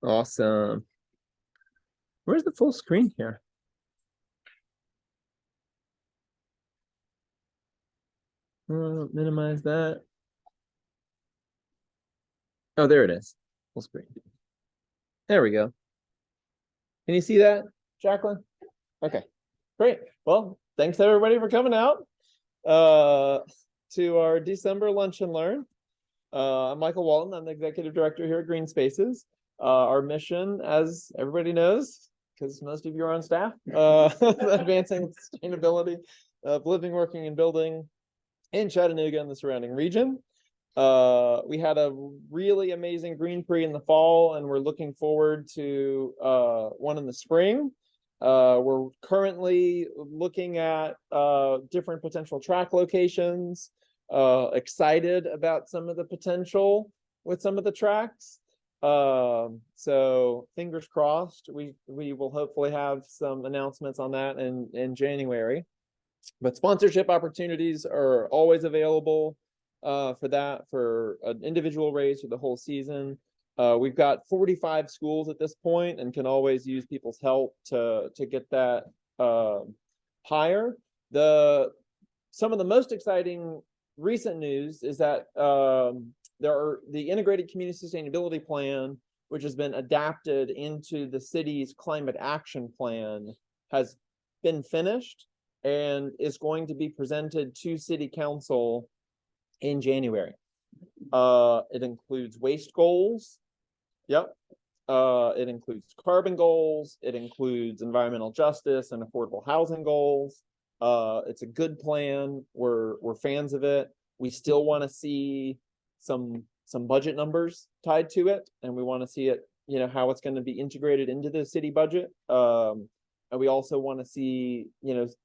Awesome. Where's the full screen here? Minimize that. Oh, there it is. Full screen. There we go. Can you see that, Jacqueline? Okay, great. Well, thanks everybody for coming out to our December Lunch and Learn. I'm Michael Walton. I'm the executive director here at Green Spaces. Our mission, as everybody knows, because most of you are on staff, advancing sustainability of living, working, and building in Chattanooga and the surrounding region. We had a really amazing Green Prix in the fall, and we're looking forward to one in the spring. We're currently looking at different potential track locations, excited about some of the potential with some of the tracks. So fingers crossed, we will hopefully have some announcements on that in January. But sponsorship opportunities are always available for that, for an individual race or the whole season. We've got 45 schools at this point and can always use people's help to get that higher. Some of the most exciting recent news is that the Integrated Community Sustainability Plan, which has been adapted into the city's climate action plan, has been finished and is going to be presented to City Council in January. It includes waste goals. Yep. It includes carbon goals. It includes environmental justice and affordable housing goals. It's a good plan. We're fans of it. We still want to see some budget numbers tied to it, and we want to see it, how it's going to be integrated into the city budget. And we also want to see,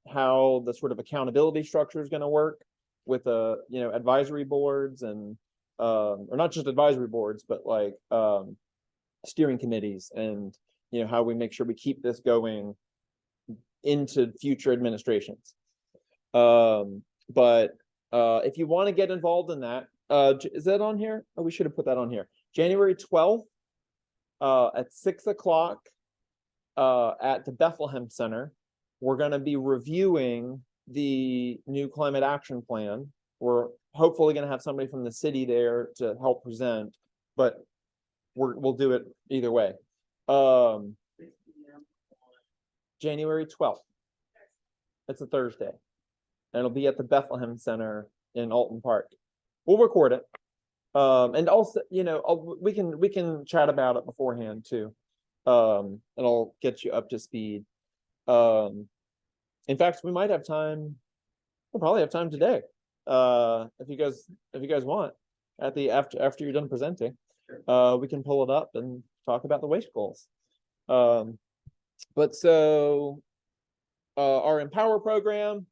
how the sort of accountability structure is going to work with advisory boards and or not just advisory boards, but like steering committees, and how we make sure we keep this going into future administrations. But if you want to get involved in that, is that on here? Oh, we should have put that on here. January 12th at 6 o'clock at the Bethlehem Center, we're going to be reviewing the new climate action plan. We're hopefully going to have somebody from the city there to help present, but we'll do it either way. January 12th. It's a Thursday. And it'll be at the Bethlehem Center in Alton Park. We'll record it. And also, we can chat about it beforehand too. And I'll get you up to speed. In fact, we might have time. We'll probably have time today. If you guys want, after you're done presenting, we can pull it up and talk about the waste goals. But so our Empower program,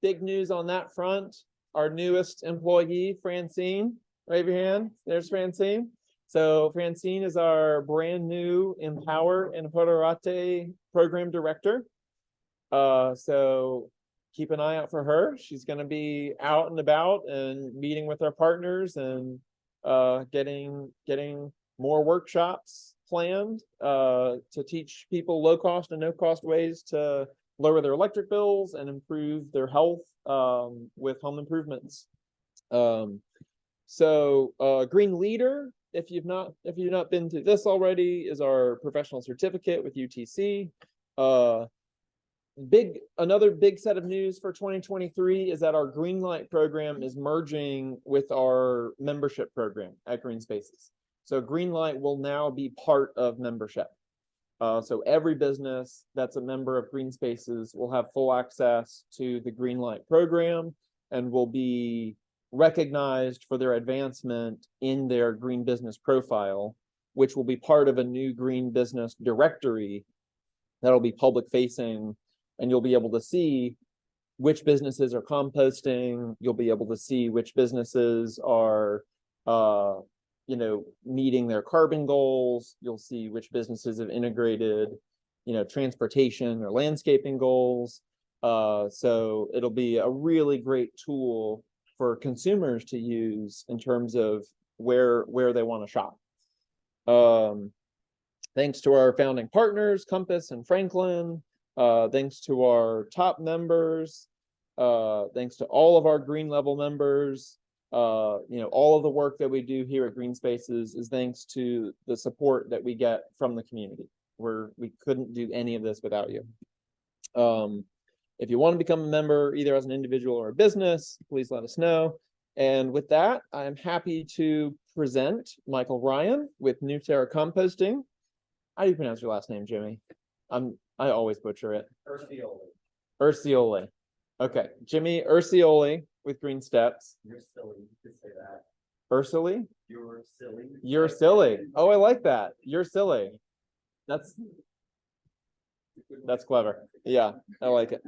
big news on that front. Our newest employee, Francine, wave your hand. There's Francine. So Francine is our brand new Empower and Empoderate program director. So keep an eye out for her. She's going to be out and about and meeting with our partners and getting more workshops planned to teach people low cost and no cost ways to lower their electric bills and improve their health with home improvements. So Green Leader, if you've not been through this already, is our professional certificate with UTC. Another big set of news for 2023 is that our Greenlight program is merging with our membership program at Green Spaces. So Greenlight will now be part of membership. So every business that's a member of Green Spaces will have full access to the Greenlight program and will be recognized for their advancement in their green business profile, which will be part of a new green business directory that'll be public facing, and you'll be able to see which businesses are composting. You'll be able to see which businesses are meeting their carbon goals. You'll see which businesses have integrated transportation or landscaping goals. So it'll be a really great tool for consumers to use in terms of where they want to shop. Thanks to our founding partners, Compass and Franklin, thanks to our top members, thanks to all of our green level members, all of the work that we do here at Green Spaces is thanks to the support that we get from the community. We couldn't do any of this without you. If you want to become a member, either as an individual or a business, please let us know. And with that, I'm happy to present Michael Ryan with New Terra Composting. How do you pronounce your last name, Jimmy? I always butcher it. Ursioli. Okay, Jimmy Ursioli with Green Steps. You're silly. You could say that. Ursuli? You're silly. You're silly. Oh, I like that. You're silly. That's clever. Yeah, I like it.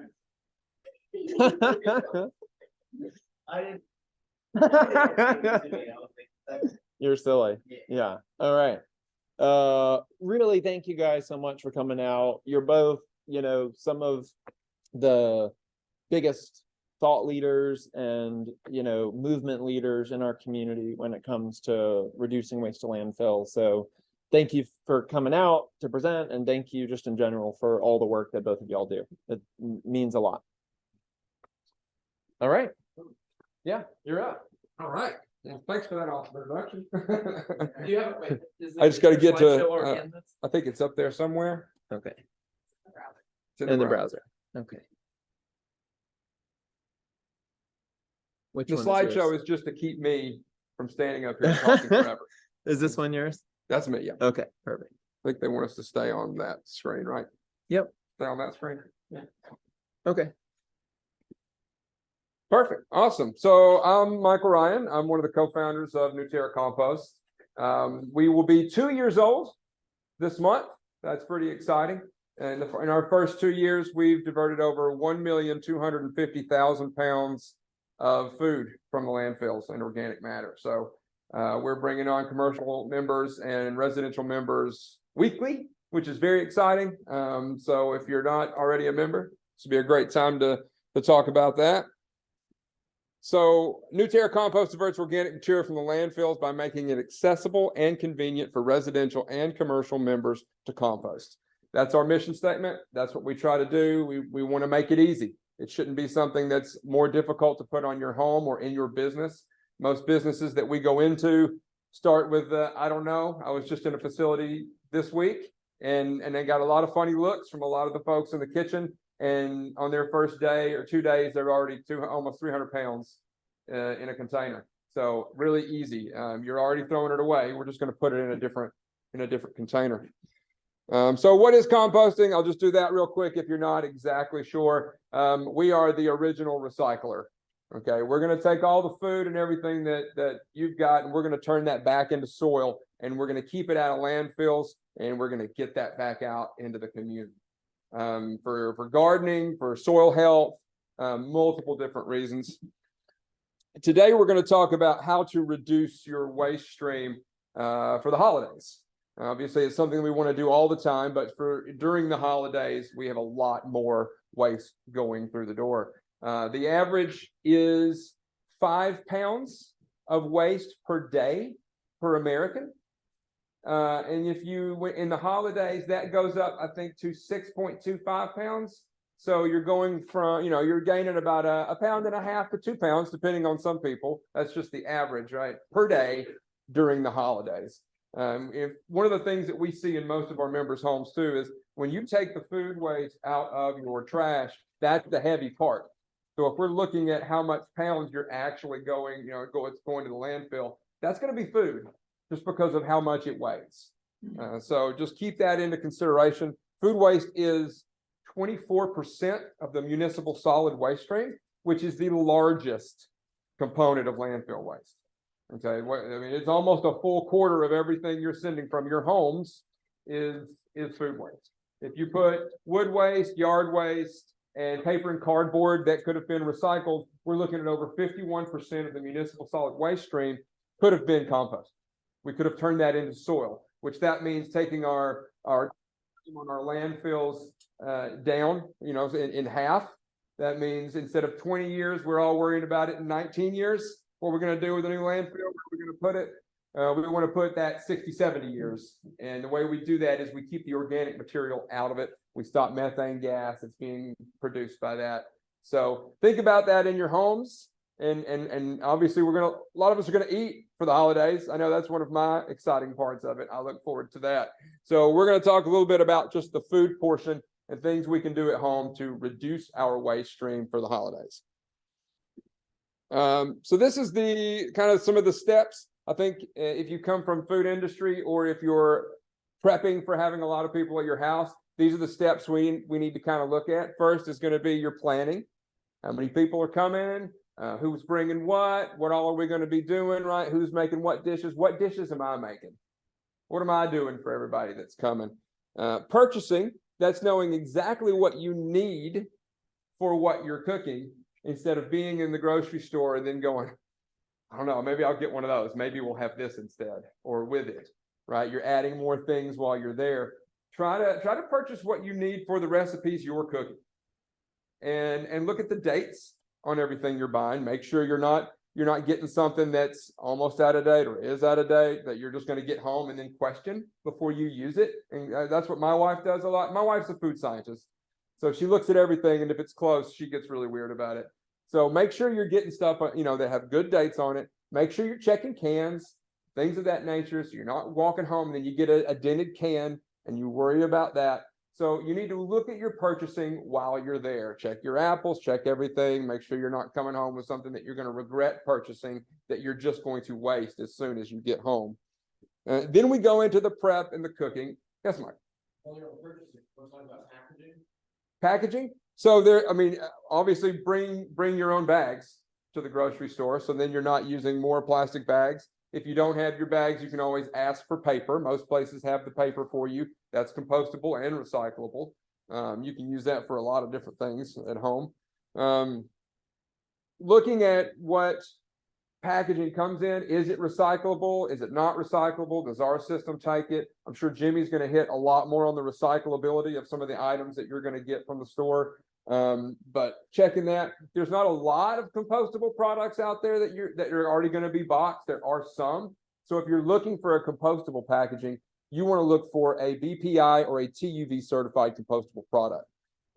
I You're silly. Yeah. All right. Really thank you guys so much for coming out. You're both, some of the biggest thought leaders and, movement leaders in our community when it comes to reducing waste to landfill. So thank you for coming out to present, and thank you just in general for all the work that both of y'all do. It means a lot. All right. Yeah, you're up. All right. Well, thanks for that awesome introduction. I just got to get to, I think it's up there somewhere. Okay. It's In the browser. Okay. The slideshow is just to keep me from standing up here talking forever. Is this one yours? That's me, yeah. Okay, perfect. I think they want us to stay on that screen, right? Yep. Stay on that screen? Yeah. Okay. Perfect. Awesome. So I'm Michael Ryan. I'm one of the co-founders of New Terra Compost. We will be 2 years old this month. That's pretty exciting. And in our first 2 years, we've diverted over 1,250,000 pounds of food from the landfills and organic matter. So we're bringing on commercial members and residential members weekly, which is very exciting. So if you're not already a member, this would be a great time to talk about that. So New Terra Compost diverts organic material from the landfills by making it accessible and convenient for residential and commercial members to compost. That's our mission statement. That's what we try to do. We want to make it easy. It shouldn't be something that's more difficult to put on your home or in your business. Most businesses that we go into start with, I don't know. I was just in a facility this week and they got a lot of funny looks from a lot of the folks in the kitchen. And on their first day or 2 days, they're already almost 300 pounds in a container. So really easy. You're already throwing it away. We're just going to put it in a different container. So what is composting? I'll just do that real quick if you're not exactly sure. We are the original recycler. Okay, we're going to take all the food and everything that you've got, and we're going to turn that back into soil, and we're going to keep it out of landfills, and we're going to get that back out into the community. For gardening, for soil health, multiple different reasons. Today, we're going to talk about how to reduce your waste stream for the holidays. Obviously, it's something we want to do all the time, but during the holidays, we have a lot more waste going through the door. The average is 5 pounds of waste per day per American. And if you in the holidays, that goes up, I think, to 6.25 pounds. So you're going from, you're gaining about a pound and a half to 2 pounds, depending on some people. That's just the average, right, per day during the holidays. If one of the things that we see in most of our members' homes too is when you take the food waste out of your trash, that's the heavy part. So if we're looking at how much pounds you're actually going, it's going to the landfill, that's going to be food just because of how much it weighs. So just keep that into consideration. Food waste is 24% of the municipal solid waste stream, which is the largest component of landfill waste. Okay, I mean, it's almost a full quarter of everything you're sending from your homes is food waste. If you put wood waste, yard waste, and paper and cardboard that could have been recycled, we're looking at over 51% of the municipal solid waste stream could have been composted. We could have turned that into soil, which that means taking our landfills down, in half. That means instead of 20 years, we're all worrying about it in 19 years. What we're going to do with a new landfill, where we're going to put it. We want to put that 60, 70 years. And the way we do that is we keep the organic material out of it. We stop methane gas that's being produced by that. So think about that in your homes. And obviously a lot of us are gonna eat for the holidays. I know that's one of my exciting parts of it. I look forward to that. So we're gonna talk a little bit about just the food portion and things we can do at home to reduce our waste stream for the holidays. So this is the kind of some of the steps. I think if you come from food industry or if you're prepping for having a lot of people at your house, these are the steps we need to kind of look at. First is going to be your planning. How many people are coming? Who's bringing what all are we going to be doing, right? Who's making what dishes am I making? What am I doing for everybody that's coming? Purchasing, that's knowing exactly what you need for what you're cooking instead of being in the grocery store and then going, I don't know, maybe I'll get one of those. Maybe we'll have this instead or with it, right? You're adding more things while you're there. Try to purchase what you need for the recipes you're cooking and look at the dates on everything you're buying. Make sure you're not getting something that's almost out of date or is out of date that you're just going to get home and then question before you use it. And that's what my wife does a lot. My wife's a food scientist. So she looks at everything, and if it's close, she gets really weird about it. So make sure you're getting stuff, that have good dates on it. Make sure you're checking cans, things of that nature. So you're not walking home and then you get a dented can and you worry about that. So you need to look at your purchasing while you're there. Check your apples, check everything. Make sure you're not coming home with something that you're going to regret purchasing that you're just going to waste as soon as you get home. Then we go into the prep and the cooking. Yes, Mike? While you're on purchasing, let's talk about packaging. Packaging. So obviously bring your own bags to the grocery store. So then you're not using more plastic bags. If you don't have your bags, you can always ask for paper. Most places have the paper for you. That's compostable and recyclable. You can use that for a lot of different things at home. Looking at what packaging comes in, is it recyclable? Is it not recyclable? Does our system take it? I'm sure Jimmy's going to hit a lot more on the recyclability of some of the items that you're going to get from the store. But checking that, there's not a lot of compostable products out there that are already going to be boxed. There are some. So if you're looking for a compostable packaging, you want to look for a BPI or a TUV certified compostable product.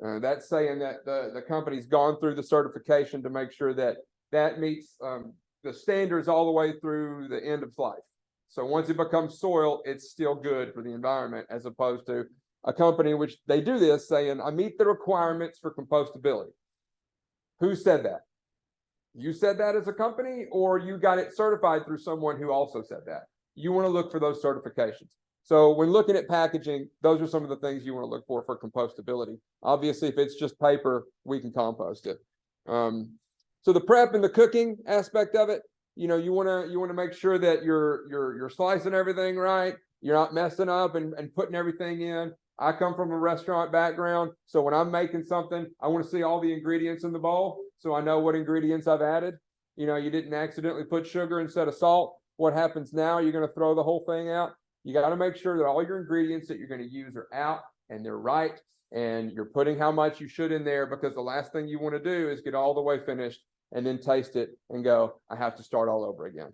That's saying that the company's gone through the certification to make sure that meets the standards all the way through the end of life. So once it becomes soil, it's still good for the environment, as opposed to a company which they do this saying, I meet the requirements for compostability. Who said that? You said that as a company, or you got it certified through someone who also said that? You want to look for those certifications. So when looking at packaging, those are some of the things you want to look for compostability. Obviously, if it's just paper, we can compost it. So the prep and the cooking aspect of it, you want to make sure that you're slicing everything right. You're not messing up and putting everything in. I come from a restaurant background, so when I'm making something, I want to see all the ingredients in the bowl, so I know what ingredients I've added. You didn't accidentally put sugar instead of salt. What happens now? You're going to throw the whole thing out. You got to make sure that all your ingredients that you're going to use are out and they're right, and you're putting how much you should in there, because the last thing you want to do is get all the way finished and then taste it and go, I have to start all over again.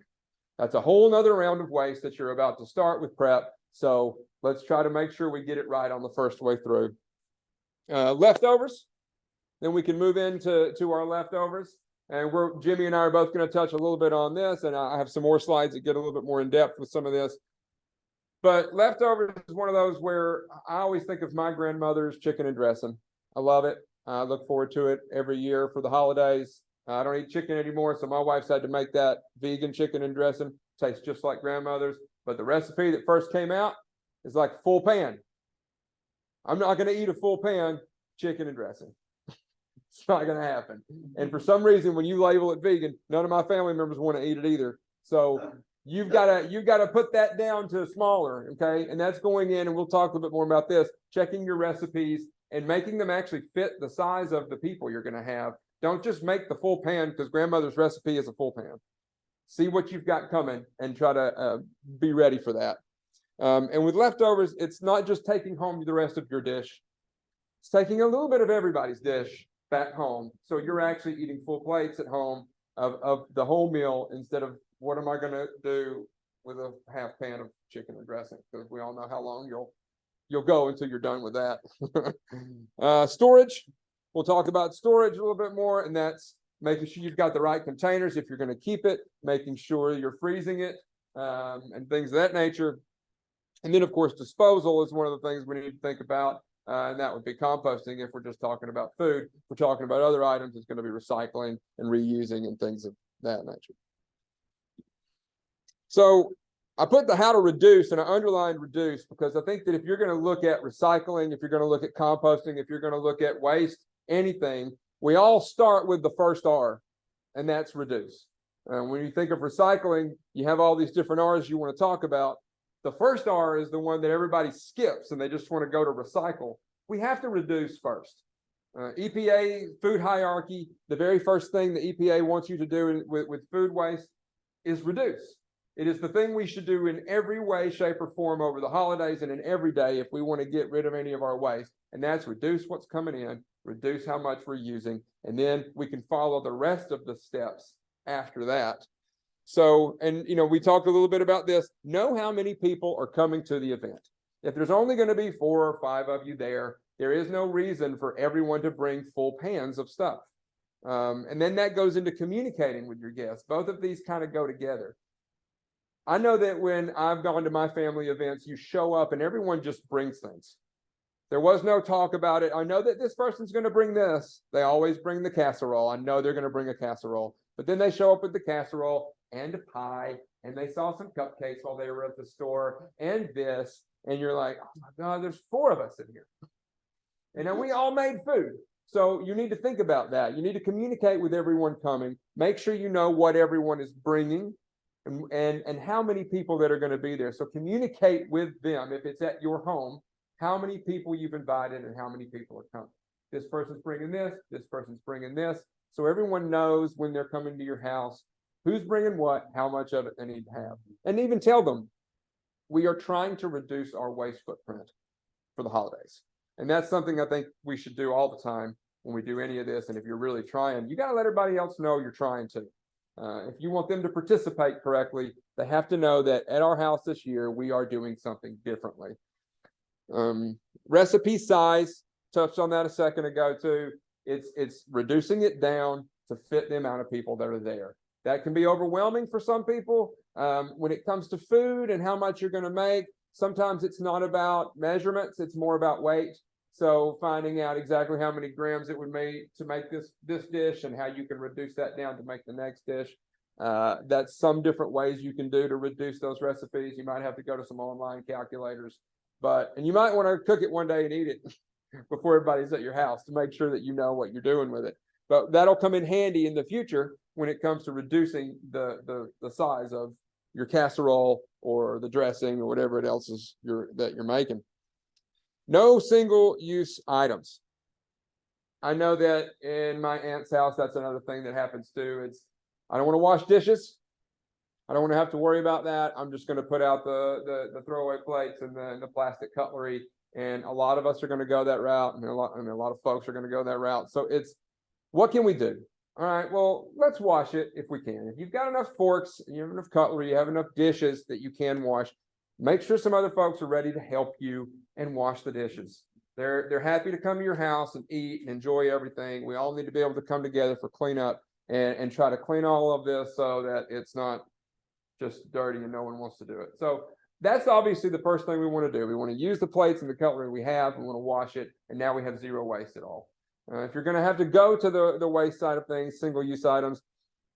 That's a whole nother round of waste that you're about to start with prep. So let's try to make sure we get it right on the first way through. Leftovers. Then we can move into our leftovers. And Jimmy and I are both going to touch a little bit on this. And I have some more slides that get a little bit more in depth with some of this. But leftovers is one of those where I always think of my grandmother's chicken and dressing. I love it. I look forward to it every year for the holidays. I don't eat chicken anymore, so my wife's had to make that vegan chicken and dressing. Tastes just like grandmother's, but the recipe that first came out is like full pan. I'm not going to eat a full pan chicken and dressing. It's not going to happen. And for some reason, when you label it vegan, none of my family members want to eat it either. So you've got to put that down to smaller, okay? And that's going in, and we'll talk a little bit more about this, checking your recipes and making them actually fit the size of the people you're going to have. Don't just make the full pan, because grandmother's recipe is a full pan. See what you've got coming and try to be ready for that. And with leftovers, it's not just taking home the rest of your dish. It's taking a little bit of everybody's dish back home. So you're actually eating full plates at home of the whole meal, instead of what am I going to do with a half pan of chicken and dressing, because we all know how long you'll go until you're done with that. Storage, we'll talk about storage a little bit more, and that's making sure you've got the right containers if you're going to keep it, making sure you're freezing it, and things of that nature. And then, of course, disposal is one of the things we need to think about, and that would be composting. If we're just talking about food, if we're talking about other items, it's going to be recycling and reusing and things of that nature. So I put the how to reduce and I underlined reduce because I think that if you're going to look at recycling, if you're going to look at composting, if you're going to look at waste, anything, we all start with the first R, and that's reduce. When you think of recycling, you have all these different R's you want to talk about. The first R is the one that everybody skips and they just want to go to recycle. We have to reduce first. EPA food hierarchy, the very first thing the EPA wants you to do with food waste is reduce. It is the thing we should do in every way, shape, or form over the holidays and in every day if we want to get rid of any of our waste. And that's reduce what's coming in, reduce how much we're using, and then we can follow the rest of the steps after that. So, and we talked a little bit about this. Know how many people are coming to the event. If there's only going to be 4 or 5 of you there, there is no reason for everyone to bring full pans of stuff. And then that goes into communicating with your guests. Both of these kind of go together. I know that when I've gone to my family events, you show up and everyone just brings things. There was no talk about it. I know that this person's going to bring this. They always bring the casserole. I know they're going to bring a casserole. But then they show up with the casserole and a pie, and they saw some cupcakes while they were at the store, and this, and you're like, oh my God, there's 4 of us in here. And then we all made food. So you need to think about that. You need to communicate with everyone coming. Make sure you know what everyone is bringing and how many people that are going to be there. So communicate with them if it's at your home, how many people you've invited and how many people are coming. This person's bringing this person's bringing this. So everyone knows when they're coming to your house, who's bringing what, how much of it they need to have. And even tell them, we are trying to reduce our waste footprint for the holidays. And that's something I think we should do all the time when we do any of this. And if you're really trying, you got to let everybody else know you're trying to. If you want them to participate correctly, they have to know that at our house this year, we are doing something differently. Recipe size, touched on that a second ago too. It's reducing it down to fit the amount of people that are there. That can be overwhelming for some people. When it comes to food and how much you're going to make, sometimes it's not about measurements, it's more about weight. So finding out exactly how many grams it would make to make this dish and how you can reduce that down to make the next dish. That's some different ways you can do to reduce those recipes. You might have to go to some online calculators, and you might want to cook it one day and eat it before everybody's at your house to make sure that you know what you're doing with it. But that'll come in handy in the future when it comes to reducing the size of your casserole or the dressing or whatever it else is that you're making. No single-use items. I know that in my aunt's house, that's another thing that happens too. I don't want to wash dishes. I don't want to have to worry about that. I'm just going to put out the throwaway plates and the plastic cutlery. And a lot of us are going to go that route, and a lot of folks are going to go that route. So what can we do? All right, well, let's wash it if we can. If you've got enough forks, you have enough cutlery, you have enough dishes that you can wash, make sure some other folks are ready to help you and wash the dishes. They're happy to come to your house and eat and enjoy everything. We all need to be able to come together for cleanup and try to clean all of this so that it's not just dirty and no one wants to do it. So that's obviously the first thing we want to do. We want to use the plates and the cutlery we have. We want to wash it, and now we have zero waste at all. If you're going to have to go to the waste side of things, single-use items,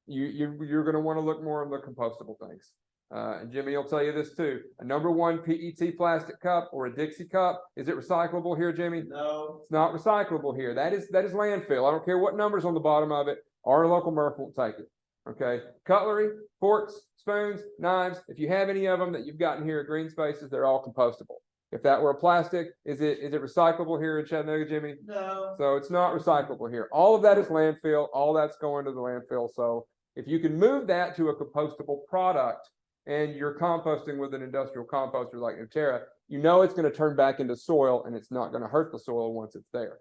you're going to want to look more on the compostable things. And Jimmy will tell you this too. A #1 PET plastic cup or a Dixie cup, is it recyclable here, Jimmy? No. It's not recyclable here. That is landfill. I don't care what number's on the bottom of it. Our local MRF won't take it. Okay. Cutlery, forks, spoons, knives. If you have any of them that you've gotten here at Green Spaces, they're all compostable. If that were a plastic, is it recyclable here in Chattanooga, Jimmy? No. So it's not recyclable here. All of that is landfill. All that's going to the landfill. So if you can move that to a compostable product and you're composting with an industrial composter like Terra, you know it's going to turn back into soil and it's not going to hurt the soil once it's there.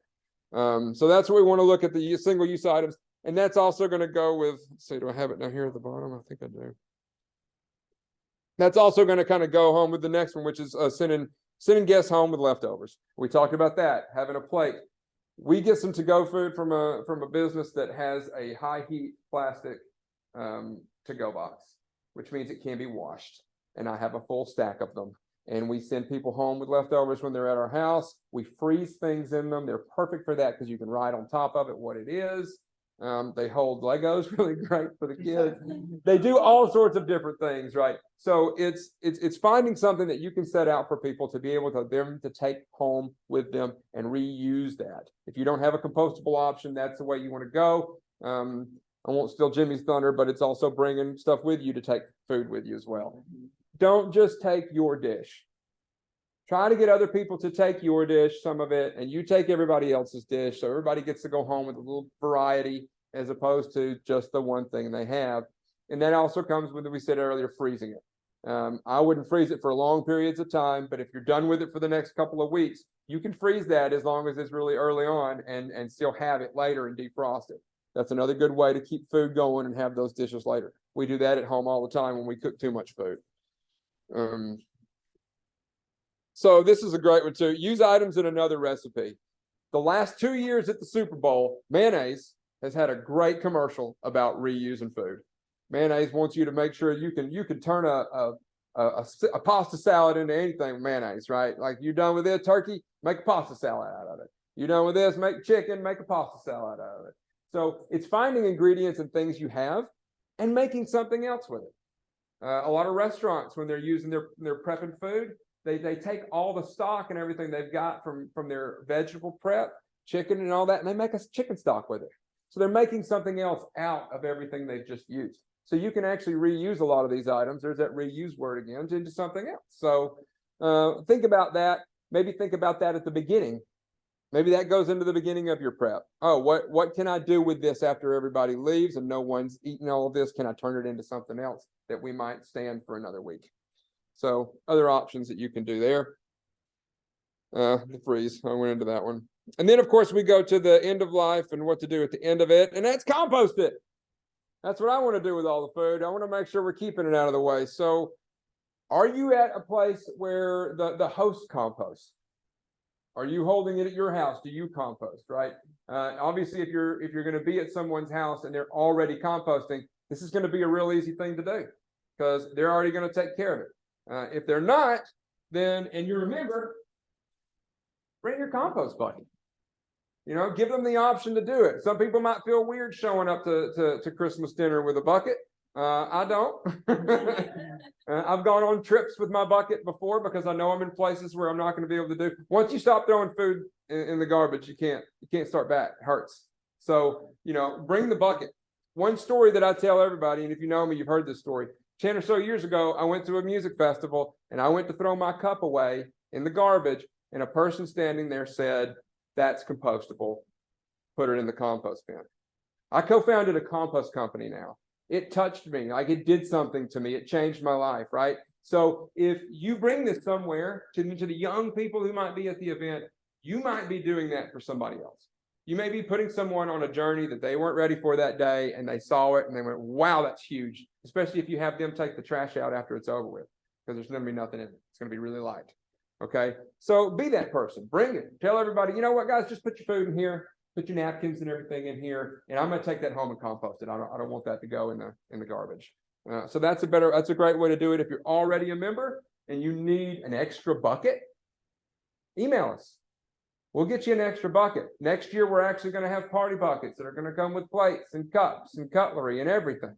So that's what we want to look at, the single-use items. And that's also going to go with, let's see, do I have it down here at the bottom? I think I do. That's also going to kind of go home with the next one, which is sending guests home with leftovers. We talked about that, having a plate. We get some to-go food from a business that has a high heat plastic to-go box, which means it can be washed. And I have a full stack of them. And we send people home with leftovers when they're at our house. We freeze things in them. They're perfect for that because you can write on top of it what it is. They hold Legos really great for the kids. They do all sorts of different things, right? So it's finding something that you can set out for people to be able to them to take home with them and reuse that. If you don't have a compostable option, that's the way you want to go. I won't steal Jimmy's thunder, but it's also bringing stuff with you to take food with you as well. Don't just take your dish. Try to get other people to take your dish, some of it, and you take everybody else's dish. So everybody gets to go home with a little variety as opposed to just the one thing they have. And that also comes with, we said earlier, freezing it. I wouldn't freeze it for long periods of time, but if you're done with it for the next couple of weeks, you can freeze that as long as it's really early on and still have it later and defrost it. That's another good way to keep food going and have those dishes later. We do that at home all the time when we cook too much food. So this is a great one too. Use items in another recipe. The last 2 years at the Super Bowl, mayonnaise has had a great commercial about reusing food. Mayonnaise wants you to make sure you can turn a pasta salad into anything with mayonnaise, right? Like you're done with this turkey, make a pasta salad out of it. You're done with this, make chicken, make a pasta salad out of it. So it's finding ingredients and things you have and making something else with it. A lot of restaurants, when they're using their prepping food, they take all the stock and everything they've got from their vegetable prep, chicken and all that, and they make a chicken stock with it. So they're making something else out of everything they've just used. So you can actually reuse a lot of these items. There's that reuse word again, into something else. So think about that. Maybe think about that at the beginning. Maybe that goes into the beginning of your prep. Oh, what can I do with this after everybody leaves and no one's eating all of this? Can I turn it into something else that we might stand for another week? So other options that you can do there. The freeze, I went into that one. And then of course we go to the end of life and what to do at the end of it, and that's compost it. That's what I want to do with all the food. I want to make sure we're keeping it out of the way. So are you at a place where the host composts? Are you holding it at your house? Do you compost, right? Obviously, if you're going to be at someone's house and they're already composting, this is going to be a real easy thing to do because they're already going to take care of it. If they're not, then, and you remember, bring your compost bucket. You know, give them the option to do it. Some people might feel weird showing up to Christmas dinner with a bucket. I don't. I've gone on trips with my bucket before because I know I'm in places where I'm not going to be able to do. Once you stop throwing food in the garbage, you can't start back. It hurts. So, you know, bring the bucket. One story that I tell everybody, and if you know me, you've heard this story. 10 or so years ago, I went to a music festival and I went to throw my cup away in the garbage, and a person standing there said, "That's compostable. Put it in the compost bin." I co-founded a compost company now. It touched me, like it did something to me. It changed my life, right? So if you bring this somewhere to the young people who might be at the event, you might be doing that for somebody else. You may be putting someone on a journey that they weren't ready for that day, and they saw it and they went, "Wow, that's huge." Especially if you have them take the trash out after it's over with, because there's going to be nothing in it. It's going to be really light. Okay, so be that person. Bring it. Tell everybody, you know what, guys, just put your food in here, put your napkins and everything in here, and I'm going to take that home and compost it. I don't want that to go in the garbage. So that's a great way to do it. If you're already a member and you need an extra bucket, email us. We'll get you an extra bucket. Next year, we're actually going to have party buckets that are going to come with plates and cups and cutlery and everything.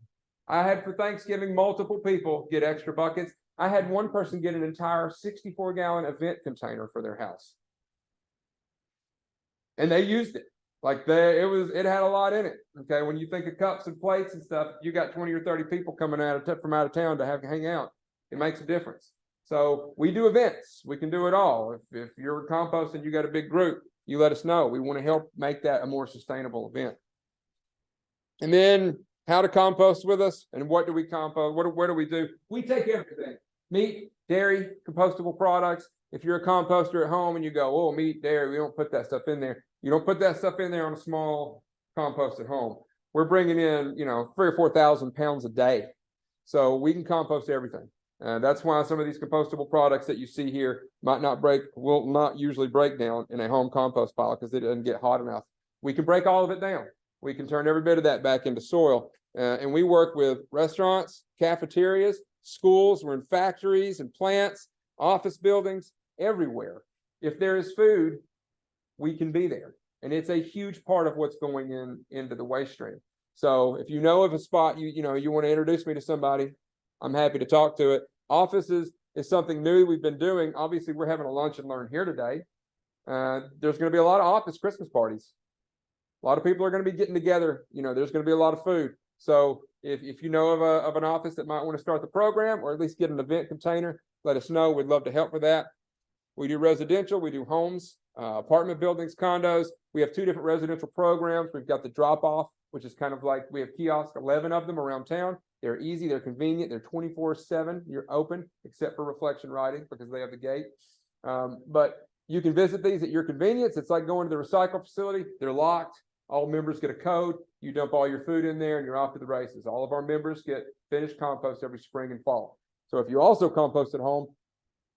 I had for Thanksgiving multiple people get extra buckets. I had one person get an entire 64-gallon event container for their house. And they used it. Like it had a lot in it. Okay. When you think of cups and plates and stuff, you got 20 or 30 people coming from out of town to hang out. It makes a difference. So we do events. We can do it all. If you're composting, you got a big group, you let us know. We want to help make that a more sustainable event. And then how to compost with us and what do we compost? What do we do? We take everything. Meat, dairy, compostable products. If you're a composter at home and you go, "Oh, meat, dairy," we don't put that stuff in there. You don't put that stuff in there on a small compost at home. We're bringing in, 3,000 or 4,000 pounds a day. So we can compost everything. That's why some of these compostable products that you see here will not usually break down in a home compost pile because it doesn't get hot enough. We can break all of it down. We can turn every bit of that back into soil. And we work with restaurants, cafeterias, schools, we're in factories and plants, office buildings, everywhere. If there is food, we can be there. And it's a huge part of what's going into the waste stream. So if you know of a spot you want to introduce me to somebody, I'm happy to talk to it. Offices is something new we've been doing. Obviously, we're having a lunch and learn here today. There's going to be a lot of office Christmas parties. A lot of people are going to be getting together. There's going to be a lot of food. So if you know of an office that might want to start the program or at least get an event container, let us know. We'd love to help with that. We do residential, we do homes, apartment buildings, condos. We have 2 different residential programs. We've got the drop off, which is kind of like we have kiosks, 11 of them around town. They're easy, they're convenient, they're 24/7. You're open except for reflection writing because they have the gate. But you can visit these at your convenience. It's like going to the recycle facility. They're locked. All members get a code. You dump all your food in there and you're off to the races. All of our members get finished compost every spring and fall. So if you also compost at home,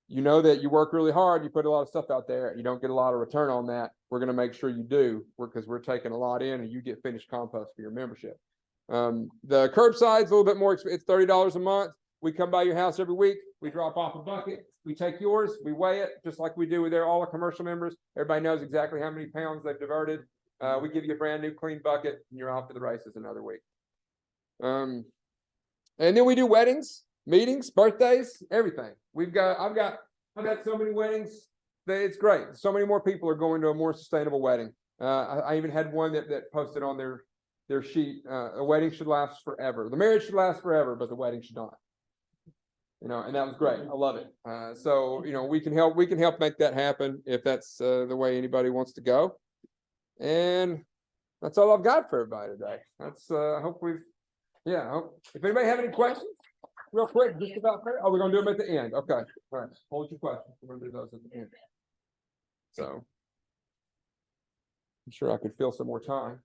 you know that you work really hard, you put a lot of stuff out there, you don't get a lot of return on that. We're going to make sure you do because we're taking a lot in and you get finished compost for your membership. The curbside's a little bit more expensive. It's $30 a month. We come by your house every week. We drop off a bucket. We take yours. We weigh it just like we do with all our commercial members. Everybody knows exactly how many pounds they've diverted. We give you a brand new clean bucket and you're off to the races another week. And then we do weddings, meetings, birthdays, everything. I've got so many weddings that it's great. So many more people are going to a more sustainable wedding. I even had one that posted on their sheet, a wedding should last forever. The marriage should last forever, but the wedding should not. And that was great. I love it. So we can help make that happen if that's the way anybody wants to go. And that's all I've got for everybody today. That's I hope if anybody have any questions, real quick, just about we're gonna do them at the end. Okay. All right. Hold your questions. We're gonna do those at the end. So I'm sure I could fill some more time.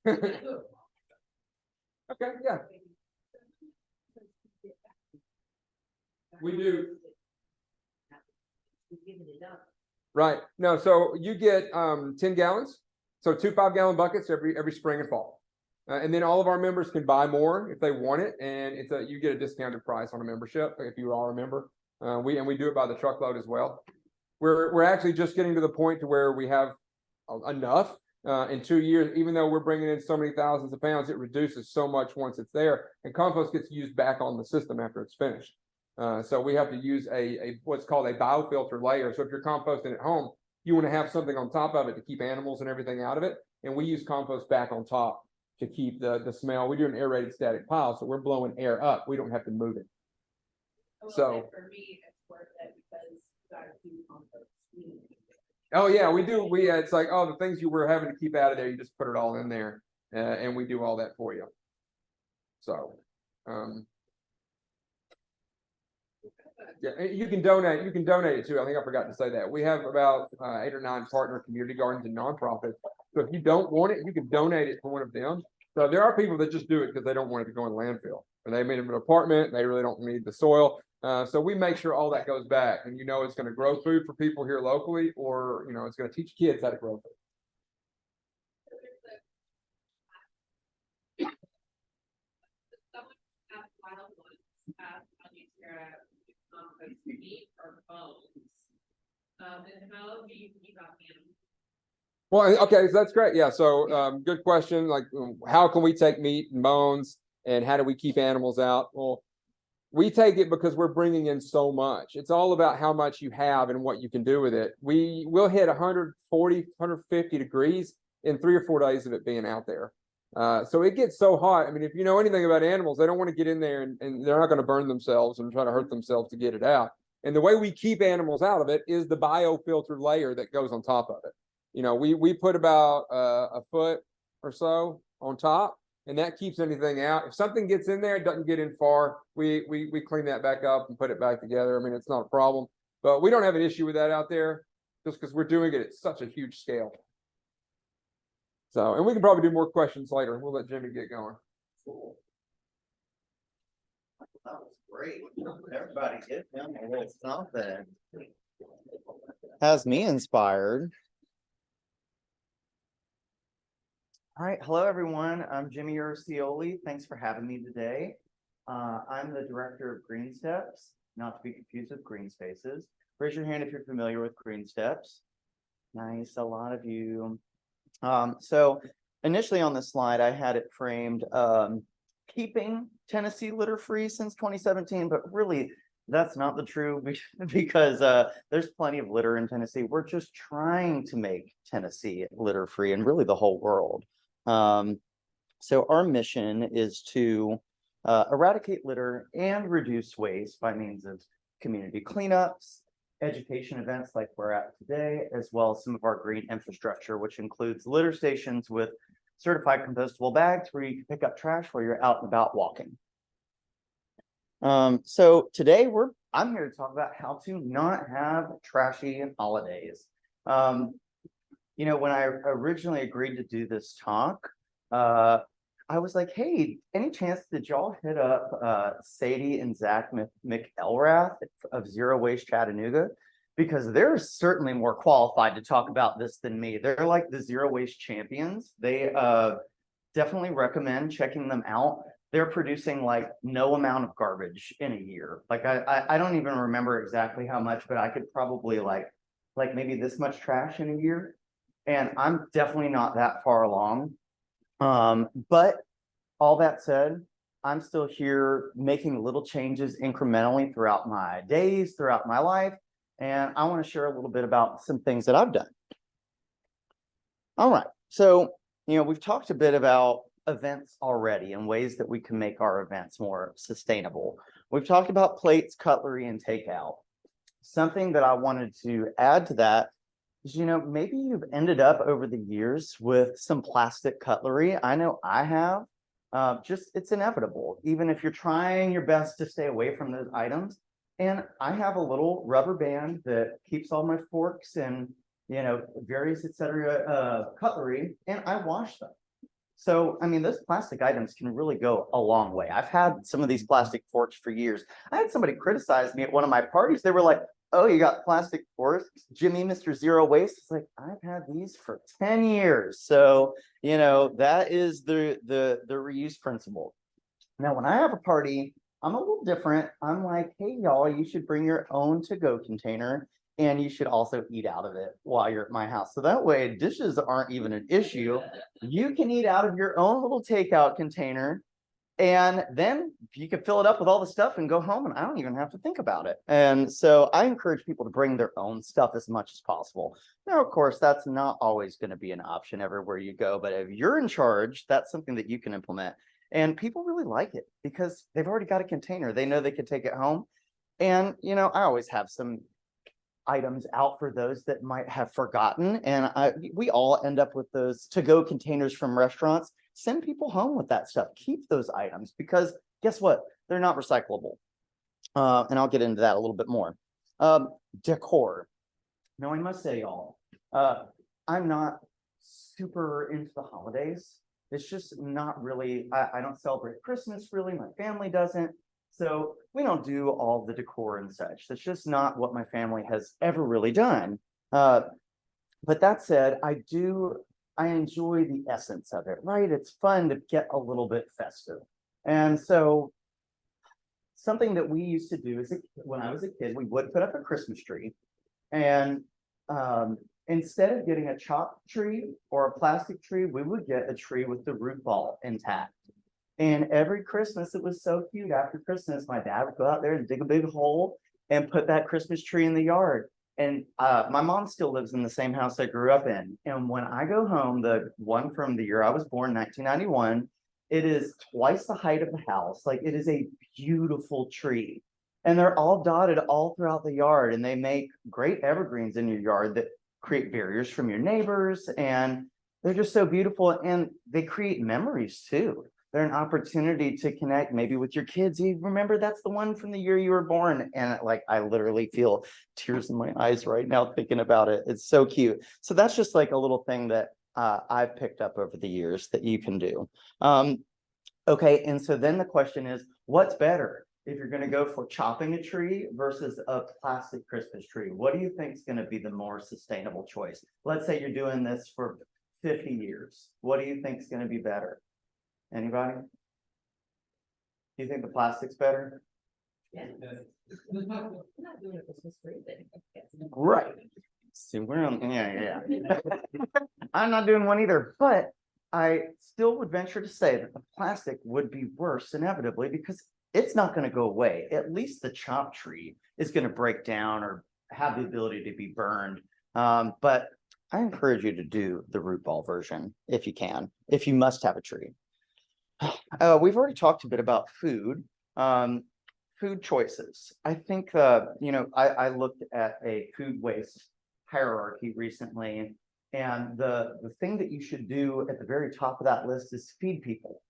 Okay, yeah. We do. Right. No, so you get 10 gallons. So 2 5-gallon buckets every spring and fall. And then all of our members can buy more if they want it. And you get a discounted price on a membership if you are a member. We do it by the truckload as well. We're actually just getting to the point to where we have enough in 2 years, even though we're bringing in so many thousands of pounds, it reduces so much once it's there, and compost gets used back on the system after it's finished. So we have to use what's called a biofilter layer. So if you're composting at home, you want to have something on top of it to keep animals and everything out of it. And we use compost back on top to keep the smell. We do an aerated static pile, so we're blowing air up. We don't have to move it. So for me, it's worth it because you gotta do compost. Oh yeah, we do. It's like, the things you were having to keep out of there, you just put it all in there, and we do all that for you. So, yeah, you can donate. You can donate it too. I think I forgot to say that. We have about 8 or 9 partner community gardens and nonprofits. So if you don't want it, you can donate it to one of them. So there are people that just do it because they don't want it to go in landfill, or they made an apartment. They really don't need the soil. So we make sure all that goes back, and it's going to grow food for people here locally, or it's going to teach kids how to grow food. Someone asked wild ones on Terra compost meat or bones. And how do you keep out animals? Well, okay, so that's great. Yeah, so good question. Like, how can we take meat and bones, and how do we keep animals out? Well, we take it because we're bringing in so much. It's all about how much you have and what you can do with it. We will hit 140, 150 degrees in 3 or 4 days of it being out there. So it gets so hot. I mean, if you know anything about animals, they don't want to get in there and they're not going to burn themselves and try to hurt themselves to get it out. And the way we keep animals out of it is the biofilter layer that goes on top of it. We put about a foot or so on top, and that keeps anything out. If something gets in there, it doesn't get in far, we clean that back up and put it back together. I mean, it's not a problem, but we don't have an issue with that out there just because we're doing it at such a huge scale. So, and we can probably do more questions later. We'll let Jimmy get going. Cool. That was Great. Everybody give him a little something. Has me inspired. All right, hello everyone. I'm Jimmy Urcioli. Thanks for having me today. I'm the director of Green Steps, not to be confused with Green Spaces. Raise your hand if you're familiar with Green Steps. Nice, a lot of you. So initially on this slide, I had it framed keeping Tennessee litter free since 2017, but really that's not the true because there's plenty of litter in Tennessee. We're just trying to make Tennessee litter free and really the whole world. So our mission is to eradicate litter and reduce waste by means of community cleanups, education events like we're at today, as well as some of our green infrastructure, which includes litter stations with certified compostable bags where you can pick up trash while you're out and about walking. So today I'm here to talk about how to not have trashy holidays. You know, when I originally agreed to do this talk, I was like, hey, any chance did y'all hit up Sadie and Zach McElrath of Zero Waste Chattanooga? Because they're certainly more qualified to talk about this than me. They're like the zero waste champions. They definitely recommend checking them out. They're producing like no amount of garbage in a year. Like I don't even remember exactly how much, but I could probably like maybe this much trash in a year. And I'm definitely not that far along. But all that said, I'm still here making little changes incrementally throughout my days, throughout my life. And I want to share a little bit about some things that I've done. All right. So, you know, we've talked a bit about events already and ways that we can make our events more sustainable. We've talked about plates, cutlery, and takeout. Something that I wanted to add to that is, you know, maybe you've ended up over the years with some plastic cutlery. I know I have. Just it's inevitable, even if you're trying your best to stay away from those items. And I have a little rubber band that keeps all my forks and, you know, various etc. Cutlery, and I wash them. So, I mean, those plastic items can really go a long way. I've had some of these plastic forks for years. I had somebody criticize me at one of my parties. They were like, oh, you got plastic forks, Jimmy, Mr. Zero Waste. It's like, I've had these for 10 years. So, you know, that is the reuse principle. Now, when I have a party, I'm a little different. I'm like, hey, y'all, you should bring your own to-go container and you should also eat out of it while you're at my house. So that way dishes aren't even an issue. You can eat out of your own little takeout container and then you can fill it up with all the stuff and go home and I don't even have to think about it. And so I encourage people to bring their own stuff as much as possible. Now, of course, that's not always going to be an option everywhere you go, but if you're in charge, that's something that you can implement. And people really like it because they've already got a container. They know they can take it home. And, you know, I always have some items out for those that might have forgotten. And we all end up with those to-go containers from restaurants. Send people home with that stuff. Keep those items because guess what? They're not recyclable. And I'll get into that a little bit more. Decor. Now, I must say, y'all, I'm not super into the holidays. It's just not really, I don't celebrate Christmas really. My family doesn't. So we don't do all the decor and such. That's just not what my family has ever really done. But that said, I enjoy the essence of it, right? It's fun to get a little bit festive. And so something that we used to do when I was a kid, we would put up a Christmas tree. And instead of getting a chopped tree or a plastic tree, we would get a tree with the root ball intact. And every Christmas, it was so cute. After Christmas, my dad would go out there and dig a big hole and put that Christmas tree in the yard. And my mom still lives in the same house I grew up in. And when I go home, the one from the year I was born, 1991, it is twice the height of the house. Like it is a beautiful tree. And they're all dotted all throughout the yard. And they make great evergreens in your yard that create barriers from your neighbors. And they're just so beautiful. And they create memories too. They're an opportunity to connect maybe with your kids. You remember that's the one from the year you were born. And like, I literally feel tears in my eyes right now thinking about it. It's so cute. So that's just like a little thing that I've picked up over the years that you can do. Okay, and so then the question is, what's better? if you're gonna go for chopping a tree versus a plastic Christmas tree, what do you think is gonna be the more sustainable choice? Let's say you're doing this for 50 years. What do you think is gonna be better? Anybody? Do you think the plastic's better? I'm not doing it Christmas free thing. Right. See, we're on, yeah. I'm not doing one either, but I still would venture to say that the plastic would be worse inevitably because it's not going to go away. At least the chopped tree is going to break down or have the ability to be burned. But I encourage you to do the root ball version if you can, if you must have a tree. We've already talked a bit about food. Food choices. I think, I looked at a food waste hierarchy recently, and the thing that you should do at the very top of that list is feed people.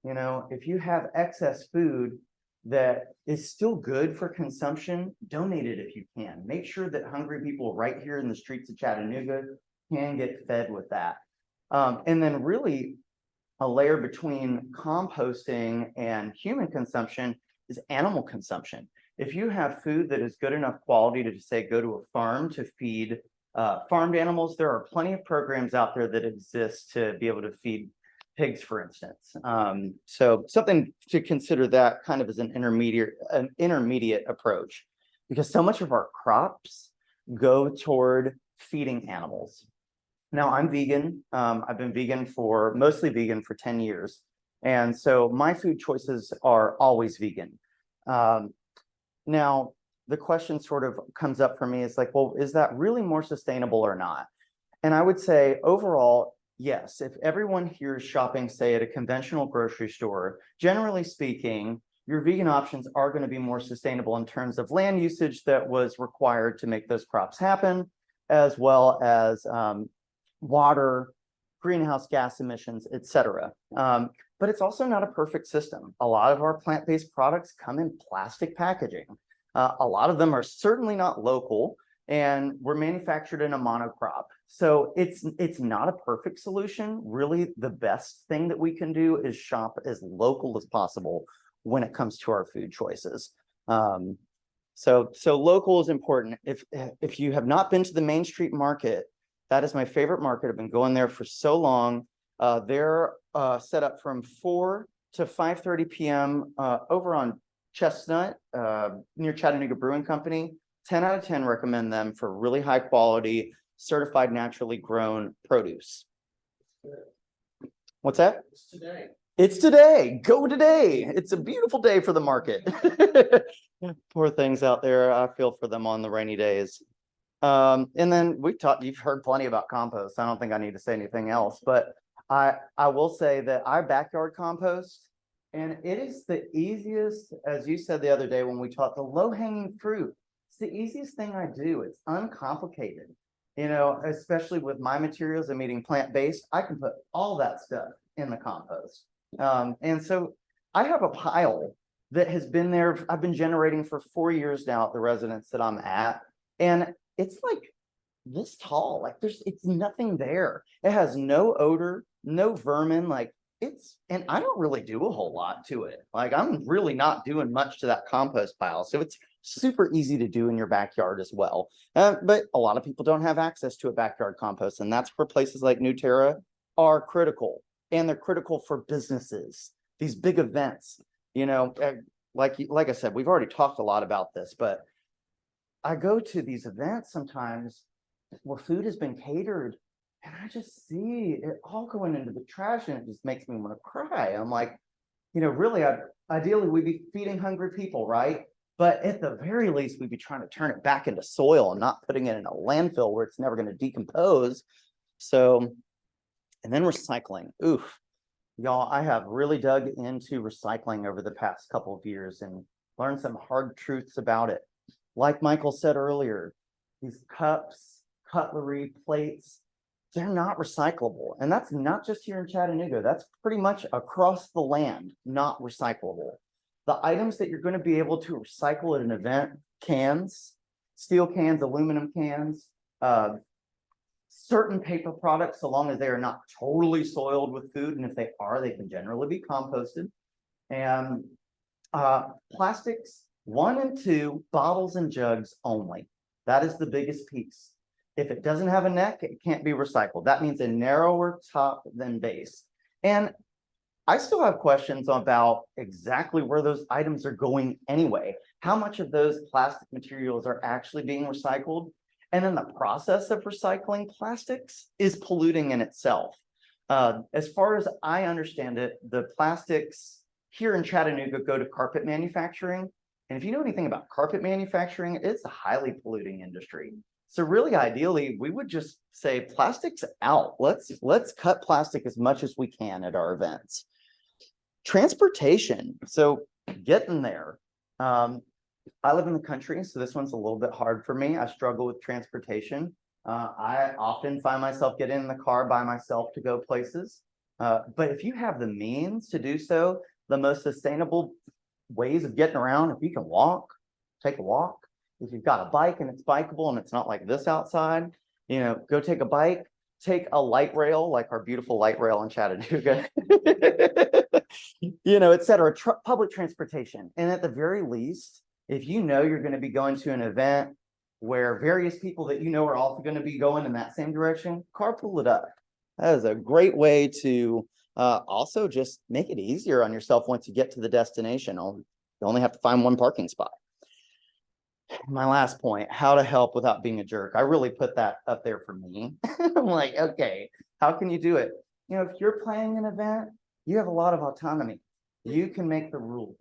You know, if you have excess food that is still good for consumption, donate it if you can. Make sure that hungry people right here in the streets of Chattanooga can get fed with that. And then really a layer between composting and human consumption is animal consumption. If you have food that is good enough quality to say go to a farm to feed farmed animals, there are plenty of programs out there that exist to be able to feed pigs, for instance. So something to consider that kind of as an intermediate approach, because so much of our crops go toward feeding animals. Now I'm vegan. I've been mostly vegan for 10 years. And so my food choices are always vegan. Now, the question sort of comes up for me is like, well, is that really more sustainable or not? And I would say overall, yes, if everyone here is shopping, say at a conventional grocery store, generally speaking, your vegan options are going to be more sustainable in terms of land usage that was required to make those crops happen, as well as water, greenhouse gas emissions, etc. But it's also not a perfect system. A lot of our plant-based products come in plastic packaging. A lot of them are certainly not local and were manufactured in a monocrop. So it's not a perfect solution. Really, the best thing that we can do is shop as local as possible when it comes to our food choices. So local is important. If you have not been to the Main Street Market, that is my favorite market. I've been going there for so long. They're set up from 4 to 5:30 p.m. Over on Chestnut, near Chattanooga Brewing Company. 10 out of 10 recommend them for really high quality, certified naturally grown produce. What's that? It's today. It's today. Go today. It's a beautiful day for the market. Poor things out there. I feel for them on the rainy days. And then you've heard plenty about compost. I don't think I need to say anything else, but I will say that I backyard compost, and it is the easiest, as you said the other day when we taught, the low-hanging fruit. It's the easiest thing I do. It's uncomplicated. You know, especially with my materials, I'm eating plant-based. I can put all that stuff in the compost. And so I have a pile that has been there. I've been generating for 4 years now at the residence that I'm at. And it's like this tall, like it's nothing there. It has no odor, no vermin, and I don't really do a whole lot to it. Like I'm really not doing much to that compost pile. So it's super easy to do in your backyard as well. But a lot of people don't have access to a backyard compost, and that's where places like New Terra are critical, and they're critical for businesses, these big events, you know, like I said, we've already talked a lot about this, but I go to these events sometimes where food has been catered, and I just see it all going into the trash, and it just makes me want to cry. I'm like, you know, really, ideally we'd be feeding hungry people, right? But at the very least, we'd be trying to turn it back into soil and not putting it in a landfill where it's never going to decompose. So, and then recycling. Oof, y'all, I have really dug into recycling over the past couple of years and learned some hard truths about it. Like Michael said earlier, these cups, cutlery, plates, they're not recyclable. And that's not just here in Chattanooga. That's pretty much across the land, not recyclable. The items that you're going to be able to recycle at an event, cans, steel cans, aluminum cans, certain paper products, so long as they are not totally soiled with food. And if they are, they can generally be composted. And Plastics 1 and 2, bottles and jugs only. That is the biggest piece. If it doesn't have a neck, it can't be recycled. That means a narrower top than base. And I still have questions about exactly where those items are going anyway. How much of those plastic materials are actually being recycled? And then the process of recycling plastics is polluting in itself. As far as I understand it, the plastics here in Chattanooga go to carpet manufacturing. And if you know anything about carpet manufacturing, it's a highly polluting industry. So really, ideally, we would just say plastics out. Let's cut plastic as much as we can at our events. Transportation. So getting there. I live in the country, so this one's a little bit hard for me. I struggle with transportation. I often find myself getting in the car by myself to go places. But if you have the means to do so, the most sustainable ways of getting around, if you can walk, take a walk. If you've got a bike and it's bikeable and it's not like this outside, go take a bike, take a light rail, like our beautiful light rail in Chattanooga, et cetera, public transportation. And at the very least, if you know you're going to be going to an event where various people that are also going to be going in that same direction, carpool it up. That is a great way to also just make it easier on yourself once you get to the destination. You only have to find one parking spot. My last point, how to help without being a jerk. I really put that up there for me. I'm like, okay, how can you do it? If you're planning an event, you have a lot of autonomy. You can make the rules.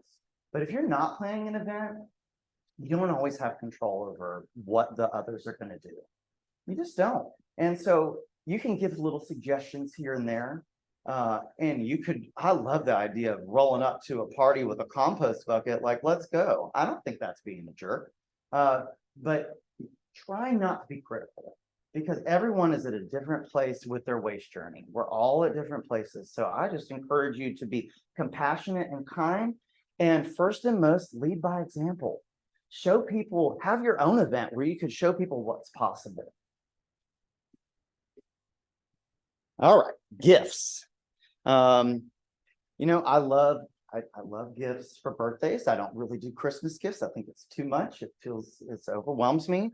But if you're not planning an event, you don't always have control over what the others are going to do. You just don't. And so you can give little suggestions here and there. And I love the idea of rolling up to a party with a compost bucket, like, let's go. I don't think that's being a jerk. But try not to be critical, because everyone is at a different place with their waste journey. We're all at different places. So I just encourage you to be compassionate and kind. And first and most, lead by example. Show people, have your own event where you can show people what's possible. All right, gifts. I love gifts for birthdays. I don't really do Christmas gifts. I think it's too much. It overwhelms me.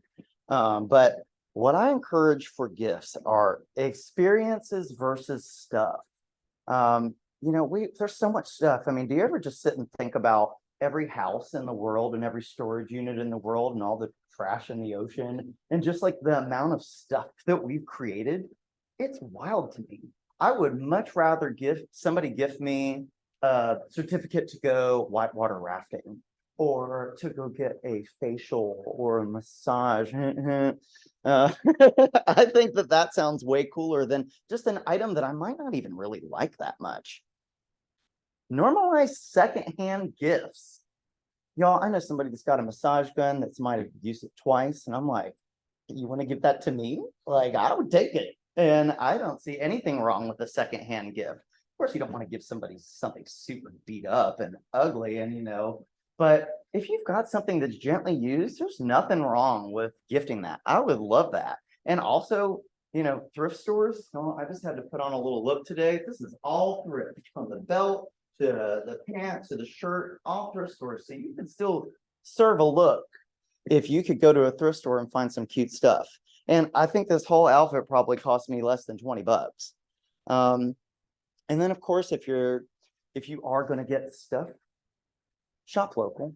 But what I encourage for gifts are experiences versus stuff. There's so much stuff. I mean, do you ever just sit and think about every house in the world and every storage unit in the world and all the trash in the ocean and just like the amount of stuff that we've created? It's wild to me. I would much rather somebody gift me a certificate to go whitewater rafting or to go get a facial or a massage. I think that sounds way cooler than just an item that I might not even really like that much. Normalize secondhand gifts. Y'all, I know somebody that's got a massage gun that's might have used it twice, and I'm like, you want to give that to me? Like, I would take it. And I don't see anything wrong with a secondhand gift. Of course, you don't want to give somebody something super beat up and ugly, but if you've got something that's gently used, there's nothing wrong with gifting that. I would love that. And also, thrift stores. I just had to put on a little look today. This is all thrift, from the belt to the pants to the shirt, all thrift stores. So you can still serve a look if you could go to a thrift store and find some cute stuff. And I think this whole outfit probably cost me less than $20. And then, of course, if you are going to get stuff, shop local.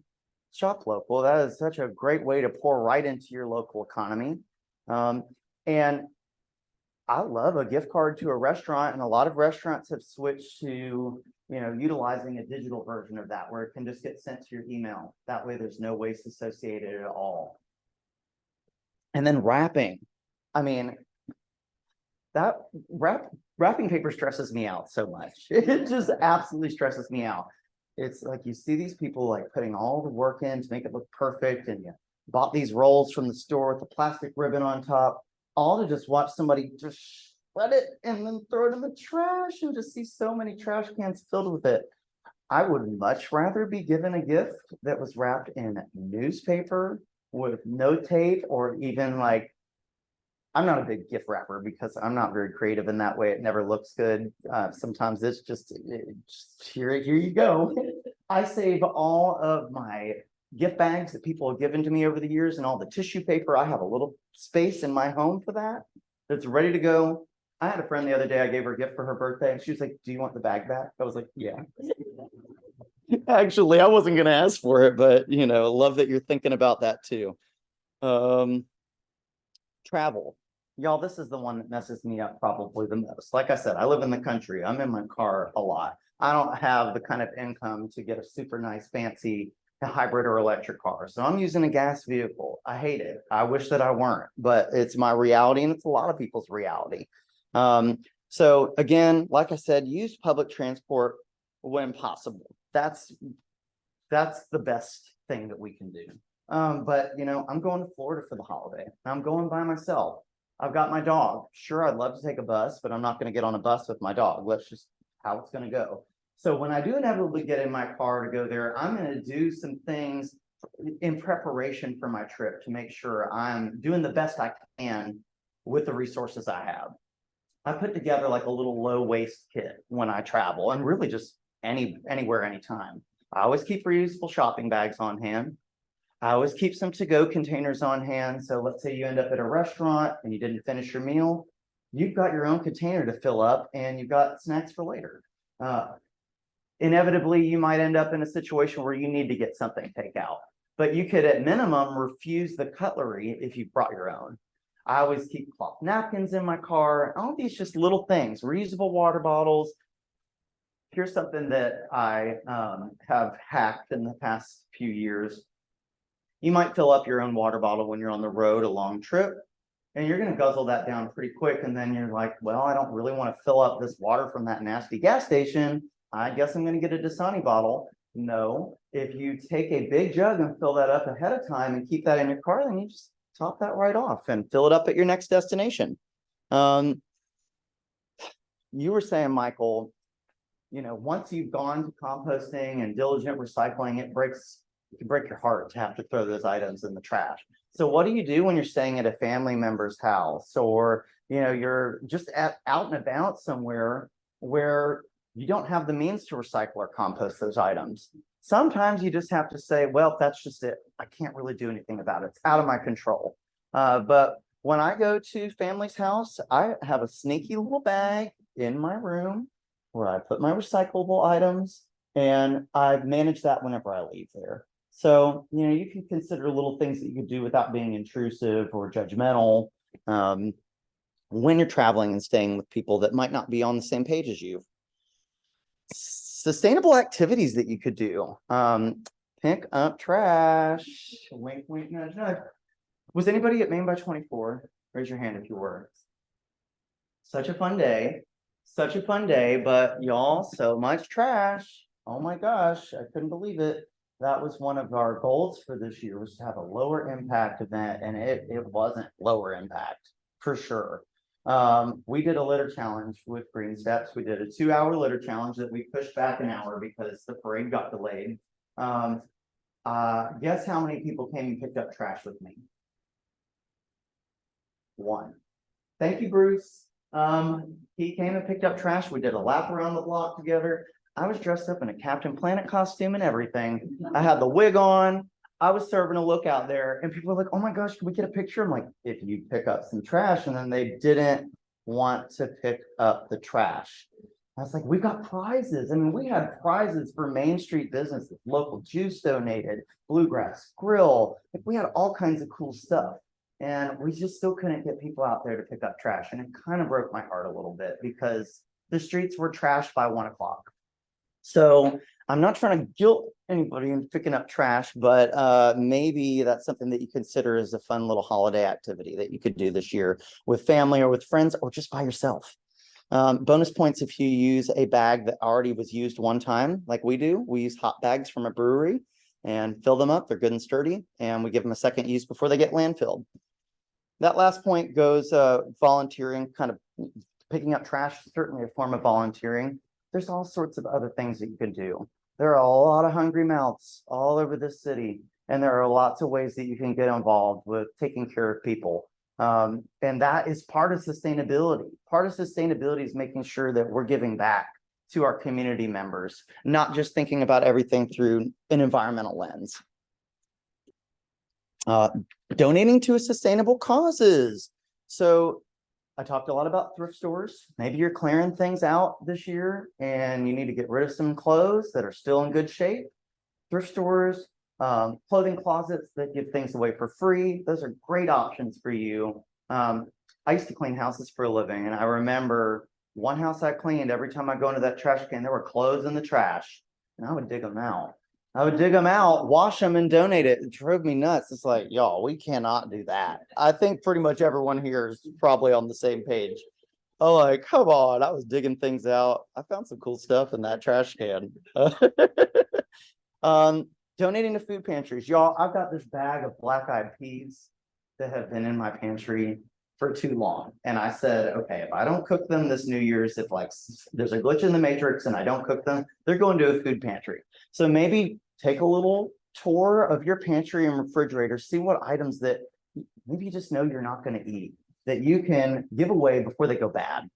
Shop local. That is such a great way to pour right into your local economy. And I love a gift card to a restaurant, and a lot of restaurants have switched to utilizing a digital version of that, where it can just get sent to your email. That way, there's no waste associated at all. And then wrapping. I mean, that wrapping paper stresses me out so much. It just absolutely stresses me out. It's like you see these people like putting all the work in to make it look perfect, and you bought these rolls from the store with the plastic ribbon on top, all to just watch somebody just shred it and then throw it in the trash and just see so many trash cans filled with it. I would much rather be given a gift that was wrapped in newspaper with no tape, or even like, I'm not a big gift wrapper because I'm not very creative in that way. It never looks good. Sometimes it's just here you go. I save all of my gift bags that people have given to me over the years and all the tissue paper. I have a little space in my home for that. That's ready to go. I had a friend the other day, I gave her a gift for her birthday, and she was like, do you want the bag back? I was like, yeah. Actually, I wasn't gonna ask for it, but love that you're thinking about that too. Travel. Y'all, this is the one that messes me up probably the most. Like I said, I live in the country. I'm in my car a lot. I don't have the kind of income to get a super nice, fancy hybrid or electric car. So I'm using a gas vehicle. I hate it. I wish that I weren't, but it's my reality and it's a lot of people's reality. So again, like I said, use public transport when possible. That's the best thing that we can do. But I'm going to Florida for the holiday. I'm going by myself. I've got my dog. Sure, I'd love to take a bus, but I'm not going to get on a bus with my dog. That's just how it's going to go. So when I do inevitably get in my car to go there, I'm going to do some things in preparation for my trip to make sure I'm doing the best I can with the resources I have. I put together like a little low waste kit when I travel, and really just anywhere, anytime. I always keep reusable shopping bags on hand. I always keep some to-go containers on hand. So let's say you end up at a restaurant and you didn't finish your meal. You've got your own container to fill up and you've got snacks for later. Inevitably, you might end up in a situation where you need to get something takeout, but you could at minimum refuse the cutlery if you brought your own. I always keep cloth napkins in my car. All these just little things, reusable water bottles. Here's something that I have hacked in the past few years. You might fill up your own water bottle when you're on the road, a long trip, and you're going to guzzle that down pretty quick. And then you're like, well, I don't really want to fill up this water from that nasty gas station. I guess I'm going to get a Dasani bottle. No, if you take a big jug and fill that up ahead of time and keep that in your car, then you just top that right off and fill it up at your next destination. You were saying, Michael, once you've gone to composting and diligent recycling, it can break your heart to have to throw those items in the trash. So what do you do when you're staying at a family member's house, or you're just out and about somewhere where you don't have the means to recycle or compost those items? Sometimes you just have to say, well, that's just it. I can't really do anything about it. It's out of my control. But when I go to family's house, I have a sneaky little bag in my room where I put my recyclable items, and I manage that whenever I leave there. So, you can consider little things that you could do without being intrusive or judgmental when you're traveling and staying with people that might not be on the same page as you. Sustainable activities that you could do. Pick up trash. Wink, wink, nudge, nudge. Was anybody at Maine by 24? Raise your hand if you were. Such a fun day. Such a fun day, but y'all, so much trash. Oh my gosh, I couldn't believe it. That was one of our goals for this year, was to have a lower impact event, and it wasn't lower impact for sure. We did a litter challenge with Green Steps. We did a 2-hour litter challenge that we pushed back an hour because the parade got delayed. Guess how many people came and picked up trash with me? 1. Thank you, Bruce. He came and picked up trash. We did a lap around the block together. I was dressed up in a Captain Planet costume and everything. I had the wig on. I was serving a look out there, and people were like, oh my gosh, can we get a picture? I'm like, if you pick up some trash. And then they didn't want to pick up the trash. I was like, we got prizes. I mean, we had prizes for Main Street businesses, local juice donated, Bluegrass Grill. Like, we had all kinds of cool stuff. And we just still couldn't get people out there to pick up trash. And it kind of broke my heart a little bit because the streets were trashed by 1 o'clock. So I'm not trying to guilt anybody into picking up trash, but maybe that's something that you consider as a fun little holiday activity that you could do this year with family or with friends or just by yourself. Bonus points if you use a bag that already was used one time, like we do. We use hot bags from a brewery and fill them up. They're good and sturdy, and we give them a second use before they get landfilled. That last point goes volunteering, kind of picking up trash, certainly a form of volunteering. There's all sorts of other things that you can do. There are a lot of hungry mouths all over this city, and there are lots of ways that you can get involved with taking care of people. And that is part of sustainability. Part of sustainability is making sure that we're giving back to our community members, not just thinking about everything through an environmental lens. Donating to sustainable causes. So I talked a lot about thrift stores. Maybe you're clearing things out this year and you need to get rid of some clothes that are still in good shape. Thrift stores, clothing closets that give things away for free. Those are great options for you. I used to clean houses for a living, and I remember one house I cleaned, every time I go into that trash can, there were clothes in the trash, and I would dig them out. I would dig them out, wash them, and donate it. It drove me nuts. It's like, y'all, we cannot do that. I think pretty much everyone here is probably on the same page. Oh, like, come on, I was digging things out. I found some cool stuff in that trash can. Donating to food pantries. Y'all, I've got this bag of black-eyed peas that have been in my pantry for too long. And I said, okay, if I don't cook them this New Year's, if like there's a glitch in the matrix and I don't cook them, they're going to a food pantry. So maybe take a little tour of your pantry and refrigerator, see what items that maybe you just know you're not going to eat, that you can give away before they go bad.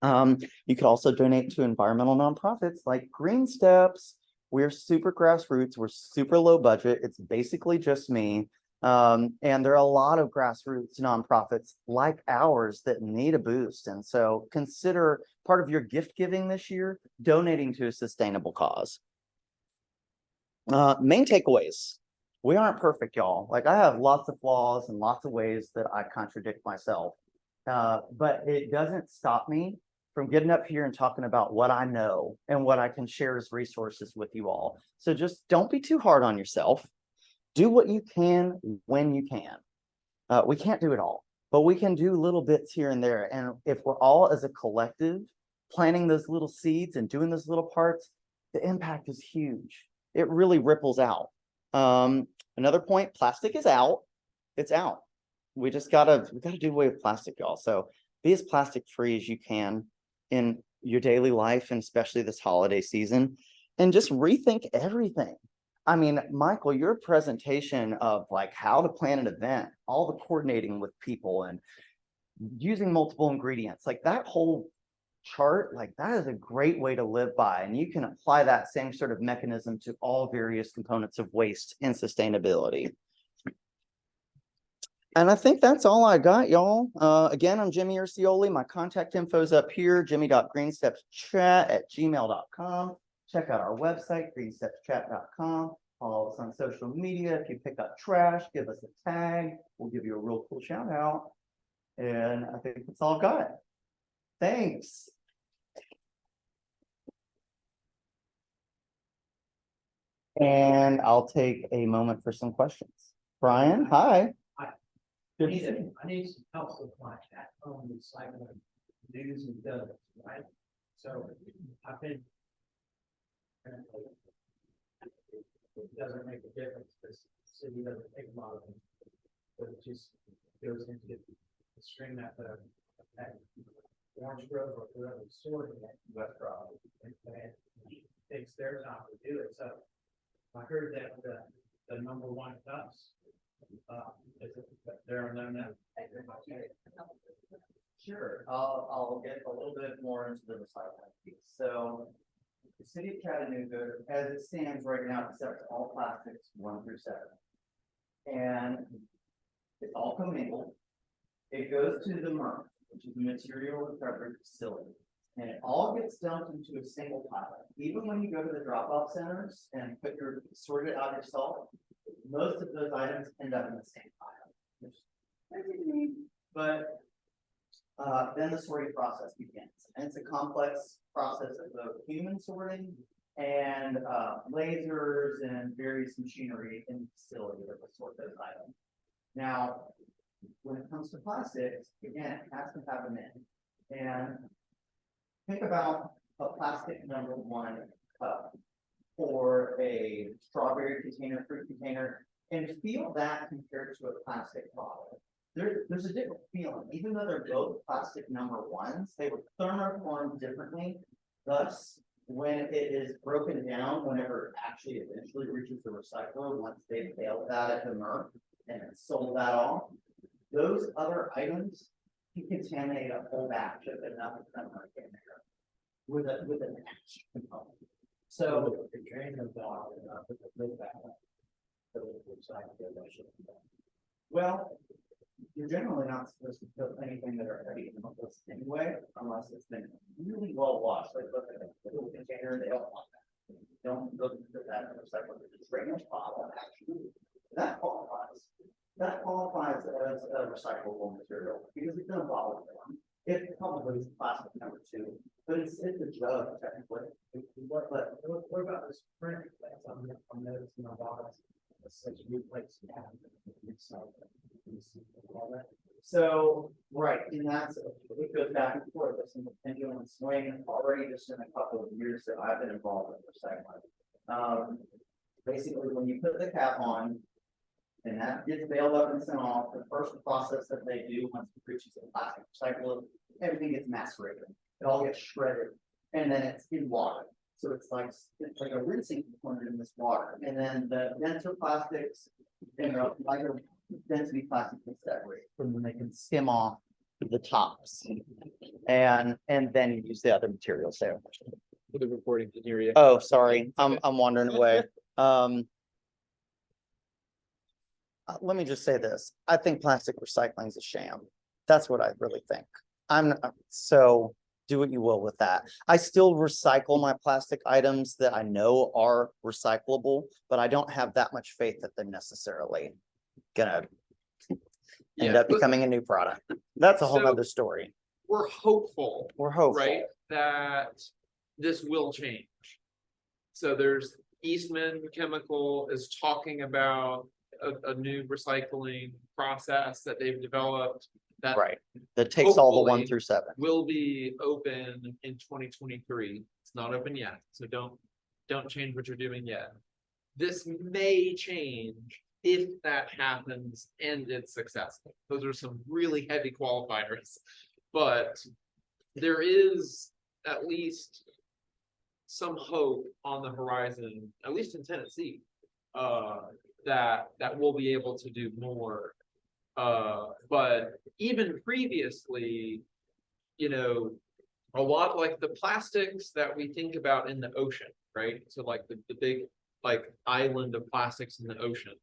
You could also donate to environmental nonprofits like Green Steps. We're super grassroots. We're super low budget. It's basically just me. And there are a lot of grassroots nonprofits like ours that need a boost. And so consider part of your gift giving this year, donating to a sustainable cause. Main takeaways. We aren't perfect, y'all. Like I have lots of flaws and lots of ways that I contradict myself. But it doesn't stop me from getting up here and talking about what I know and what I can share as resources with you all. So just don't be too hard on yourself. Do what you can when you can. We can't do it all, but we can do little bits here and there. And if we're all as a collective planting those little seeds and doing those little parts, the impact is huge. It really ripples out. Another point, plastic is out. It's out. We gotta do away with plastic, y'all. So be as plastic free as you can in your daily life, and especially this holiday season, and just rethink everything. I mean, Michael, your presentation of like how to plan an event, all the coordinating with people and using multiple ingredients, like that whole chart, like that is a great way to live by. And you can apply that same sort of mechanism to all various components of waste and sustainability. And I think that's all I got, y'all. Again, I'm Jimmy Urcioli. My contact info is up here, jimmy.greenstepschat@gmail.com. Check out our website, greenstepschat.com. Follow us on social media. If you pick up trash, give us a tag. We'll give you a real cool shout out. And I think that's all I've got. Thanks. And I'll take a moment for some questions. Brian, hi. I need some help with my at-home recycling do's and don'ts, right? So I've been. It doesn't make a difference because the city doesn't take a lot of them, but it just goes into the stream that Orange Grove or whoever sorting it, West Rock, and takes their time to do it. So I heard that the number one cups. There are none now. Sure, I'll get a little bit more into the recycling piece. So the city of Chattanooga, as it stands right now, accepts all plastics 1 through 7. And it's all commingled. It goes to the MRF, which is the material recovery facility. And it all gets dumped into a single pile. Even when you go to the drop-off centers and sort it out yourself, most of those items end up in the same pile. But then the sorting process begins. And it's a complex process of both human sorting and lasers and various machinery in the facility that will sort those items. Now, when it comes to plastics, again, it has to have them in. And think about a plastic number 1 cup or a strawberry container, fruit container, and feel that compared to a plastic bottle. There's a different feeling. Even though they're both plastic number 1s, they were thermoformed differently. Thus, when it is broken down, whenever it actually eventually reaches the recycler, once they've bailed that at the MRF and sold that off, those other items can contaminate a whole batch of enough of them right in there. with an extra component. So, The drain of the, with the lid back. So it's like, well, you're generally not supposed to put anything that are heavy in this anyway, unless it's been really well washed, like look at a little container, they don't want that. Don't look at that in a recycle, just drainage bottle, actually, that qualifies. That qualifies as a recyclable material, because it's in a bottle form. It probably is plastic number 2, but it's a jug technically. what about this print that's on noticing on bottles? It's such a new place to have. It's all that. So, right, and that's, it goes back and forth, there's some pendulum and swing already just in a couple of years that I've been involved in recycling. Basically, when you put the cap on, and that gets bailed up and sent off, the first process that they do once it reaches the plastic recycle, everything gets macerated. It all gets shredded, and then it's in water. So it's like a rinsing component in this water, and then the denser plastics and the lighter density plastic gets separated, and then they can skim off the tops. And then you use the other materials there. For the recording to hear you. Oh, sorry, I'm wandering away. Let me just say this, I think plastic recycling is a sham. That's what I really think. So do what you will with that. I still recycle my plastic items that I know are recyclable, but I don't have that much faith that they're necessarily gonna end up becoming a new product. That's a whole So- nother story. We're hopeful, We're hopeful. right, that this will change. So there's Eastman Chemical is talking about a new recycling process that they've developed that Right, that takes all the 1 hopefully through 7. will be open in 2023. It's not open yet, so don't change what you're doing yet. This may change if that happens and it's successful. Those are some really heavy qualifiers, but there is at least some hope on the horizon, at least in Tennessee, that we'll be able to do more. But even previously, you know, a lot like the plastics that we think about in the ocean, right? So like the big like island of plastics in the ocean.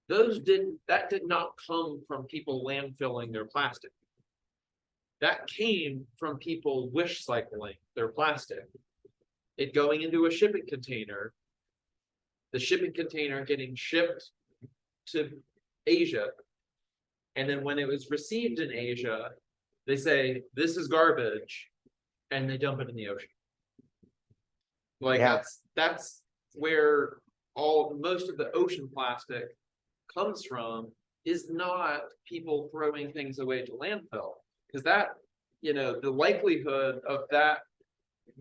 That did not come from people landfilling their plastic. That came from people wish cycling their plastic. It going into a shipping container, the shipping container getting shipped to Asia. And then when it was received in Asia, they say, this is garbage, and they dump it in the ocean. Like Yeah. that's where most of the ocean plastic comes from, is not people throwing things away to landfill. Because that, you know, the likelihood of that,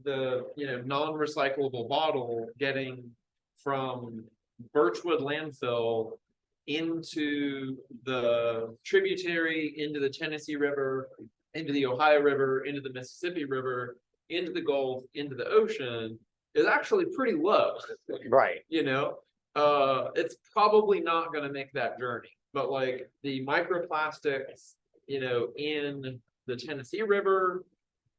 the, you know, non-recyclable bottle getting from Birchwood landfill into the tributary, into the Tennessee River, into the Ohio River, into the Mississippi River, into the Gulf, into the ocean is actually pretty low. Right. You know, it's probably not going to make that journey, but like the microplastics, you know, in the Tennessee River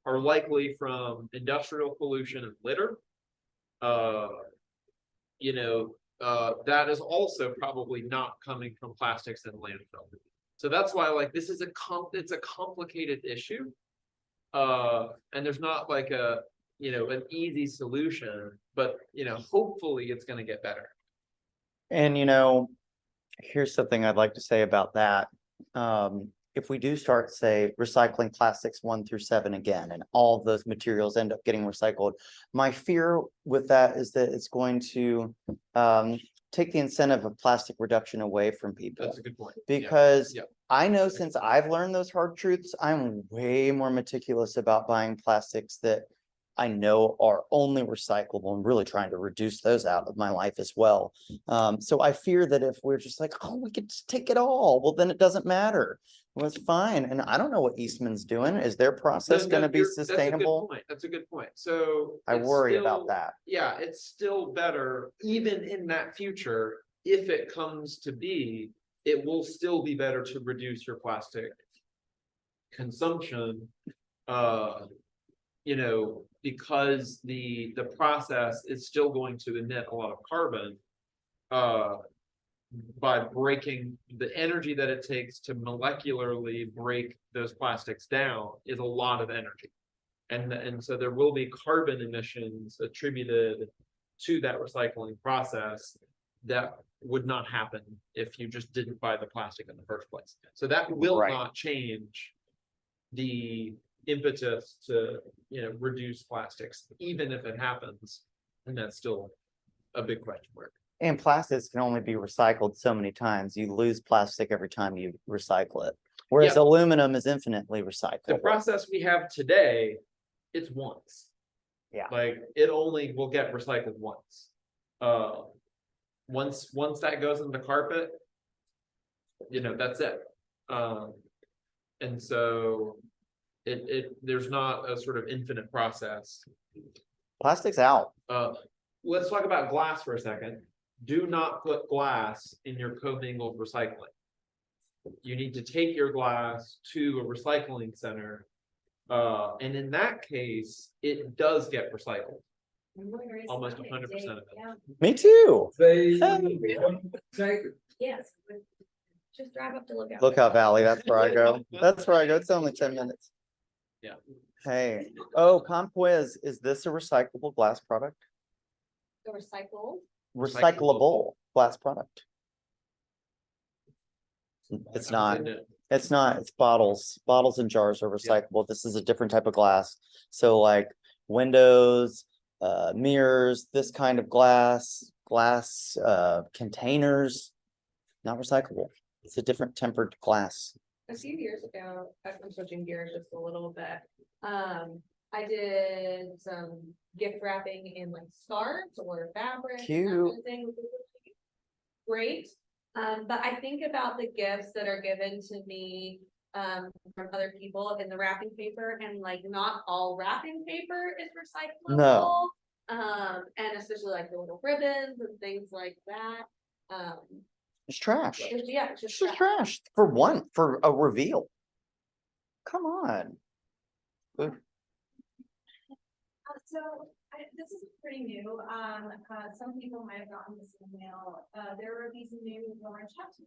are likely from industrial pollution and litter. You know, that is also probably not coming from plastics in landfill. So that's why, like, this is it's a complicated issue. And there's not like you know, an easy solution, but, you know, hopefully it's going to get better. And you know, here's something I'd like to say about that. If we do start, say, recycling plastics 1 through 7 again, and all of those materials end up getting recycled, my fear with that is that it's going to take the incentive of plastic reduction away from people. That's a good point. Yeah. Because Yeah. I know since I've learned those hard truths, I'm way more meticulous about buying plastics that I know are only recyclable, and really trying to reduce those out of my life as well. So I fear that if we're just like, oh, we could just take it all, well, then it doesn't matter. Well, it's fine. And I don't know what Eastman's doing. Is their process No, going to be that's a good sustainable? point. That's a good point. So I it's worry still- about that. Yeah, it's still better, even in that future, if it comes to be, it will still be better to reduce your plastic consumption. you know, because the process is still going to emit a lot of carbon. By breaking the energy that it takes to molecularly break those plastics down is a lot of energy. And so there will be carbon emissions attributed to that recycling process that would not happen if you just didn't buy the plastic in the first place. So that will Right. not change the impetus to, you know, reduce plastics, even if it happens. And that's still a big question mark. And plastics can only be recycled so many times. You lose plastic every time you recycle it. Whereas Yeah. aluminum is infinitely The recyclable. process we have today, it's once. Yeah. Like, it only will get recycled once. Once that goes in the carpet, you know, that's it. And so there's not a sort of infinite process. Plastic's out. Let's talk about glass for a second. Do not put glass in your commingled recycling. You need to take your glass to a recycling center. And in that case, it does get recycled. Almost 100% of it. Me too. They Hey. take Yes. Just drive up to Lookout. Lookout Valley, that's where I go. That's where I go. It's only 10 minutes. Yeah. Hey, oh, Compost, is this a recyclable glass product? The recycle. Recyclable glass product? It's not. It's not, it's bottles. Bottles and jars are recyclable. This is a different type of glass. So like windows, mirrors, this kind of glass, containers, not recyclable. It's a different tempered glass. A few years ago, I'm switching gears just a little bit. I did some gift wrapping in like scarves or fabric. and that kind of Cute. thing, which was really great. But I think about the gifts that are given to me from other people in the wrapping paper, and like not all wrapping paper is recyclable. No. And especially like the little ribbons and things like that. It's trash. Yeah, it's It's just just trash. trash for a reveal. Come on. So this is pretty new. Some people might have gotten this email. There were these new orange hats.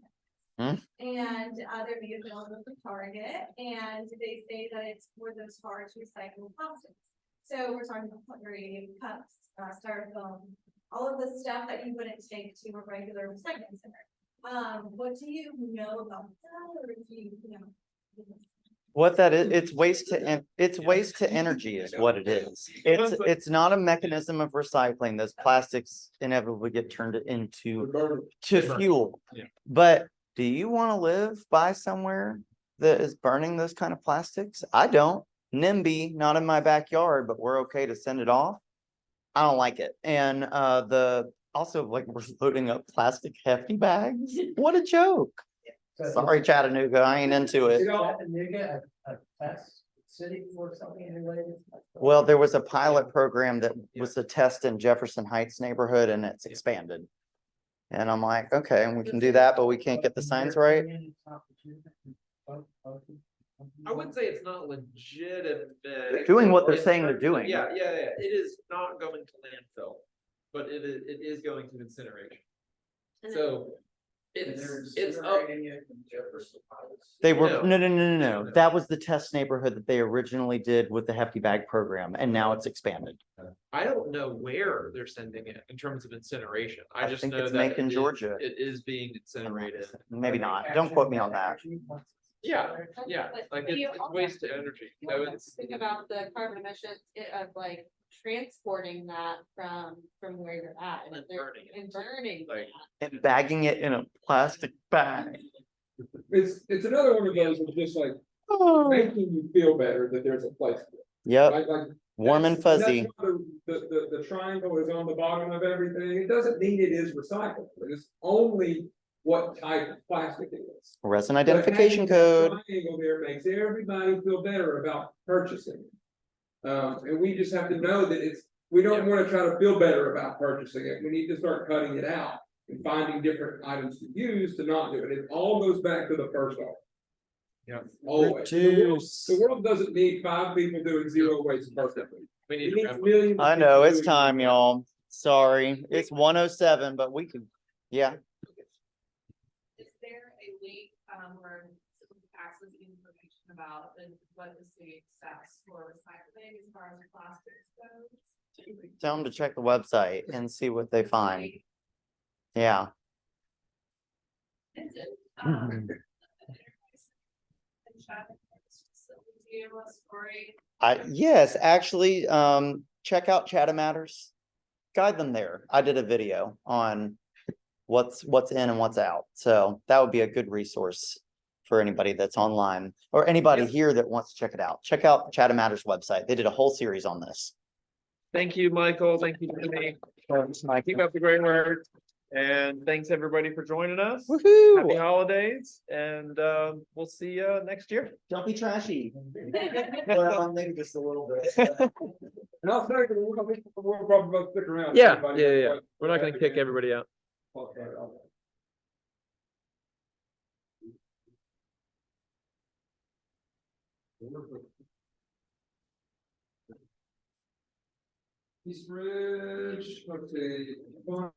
And they're being available from Target, and they say that it's for those hard to recycle plastics. So we're talking about pottery, cups, styrofoam, all of the stuff that you wouldn't take to a regular recycling center. What do you know about that, or do you know? What that is, it's waste to energy is what it is. It's not a mechanism of recycling. Those plastics inevitably get turned into fuel. Yeah. But do you want to live by somewhere that is burning those kind of plastics? I don't. NIMBY, not in my backyard, but we're okay to send it off. I don't like it. And also like we're loading up plastic hefty bags. What a joke. Sorry, Chattanooga, I ain't into it. Chattanooga, a test city for something related? Well, there was a pilot program that was a test in Jefferson Heights neighborhood and it's expanded. And I'm like, okay, and we can do that, but we can't get the signs right. I wouldn't say it's not legitimate. They're doing what they're in saying they're terms- doing. Yeah. It is not going to landfill, but it is going to incineration. So it's up. They were, No. no. That was the test neighborhood that they originally did with the hefty bag program, and now it's expanded. I don't know where they're sending it in terms of incineration. I I just think know it's that Macon, it is- Georgia. It is being incinerated. Maybe not. Don't quote me on that. Yeah, like You it's also- waste to energy. So it's, Think about the carbon emissions of like transporting that from where you're at. And they're- burning it. And burning Like- that. And bagging it in a plastic bag. it's another one of those that's just like Oh. making you feel better that there's a place for it. Yep, Like warm and that's fuzzy. why the triangle is on the bottom of everything. It doesn't mean it is recyclable. It's only what type of plastic it is. Resin But identification having that code. triangle there makes everybody feel better about purchasing. And we just have to know that we don't want to try to feel better about purchasing it. We need to start cutting it out and finding different items to use to not do it. It all goes back to the first article. Yeah. Reduce. world doesn't need 5 people doing zero waste perfectly. We It need needs to. millions. of I know, people it's doing time, zero y'all. Sorry, it's 1:07, but we could, yeah. Is there a link, where someone can access information about and what the city accepts for recycling as far as plastics goes? Tell them to check the website and see what they find. Yeah. Is it, Mm-hmm. and chat facility a story? Yes, actually, check out Chatham Matters. Guide them there. I did a video on what's in and what's out. So that would be a good resource for anybody that's online or anybody Yep. here that wants to check it out. Check out the Chatham Matters website. They did a whole series on this. Thank you, Michael. Thank you, Jimmy. Keep up the great work. And thanks everybody for joining us. Happy Woohoo! holidays, and we'll see you next year. Don't be trashy. Well, maybe just a little bit. And I'll say, we'll probably both stick around. Yeah, Everybody yeah, has yeah. questions. We're not gonna kick everybody out. Okay, okay. East Ridge, let's see.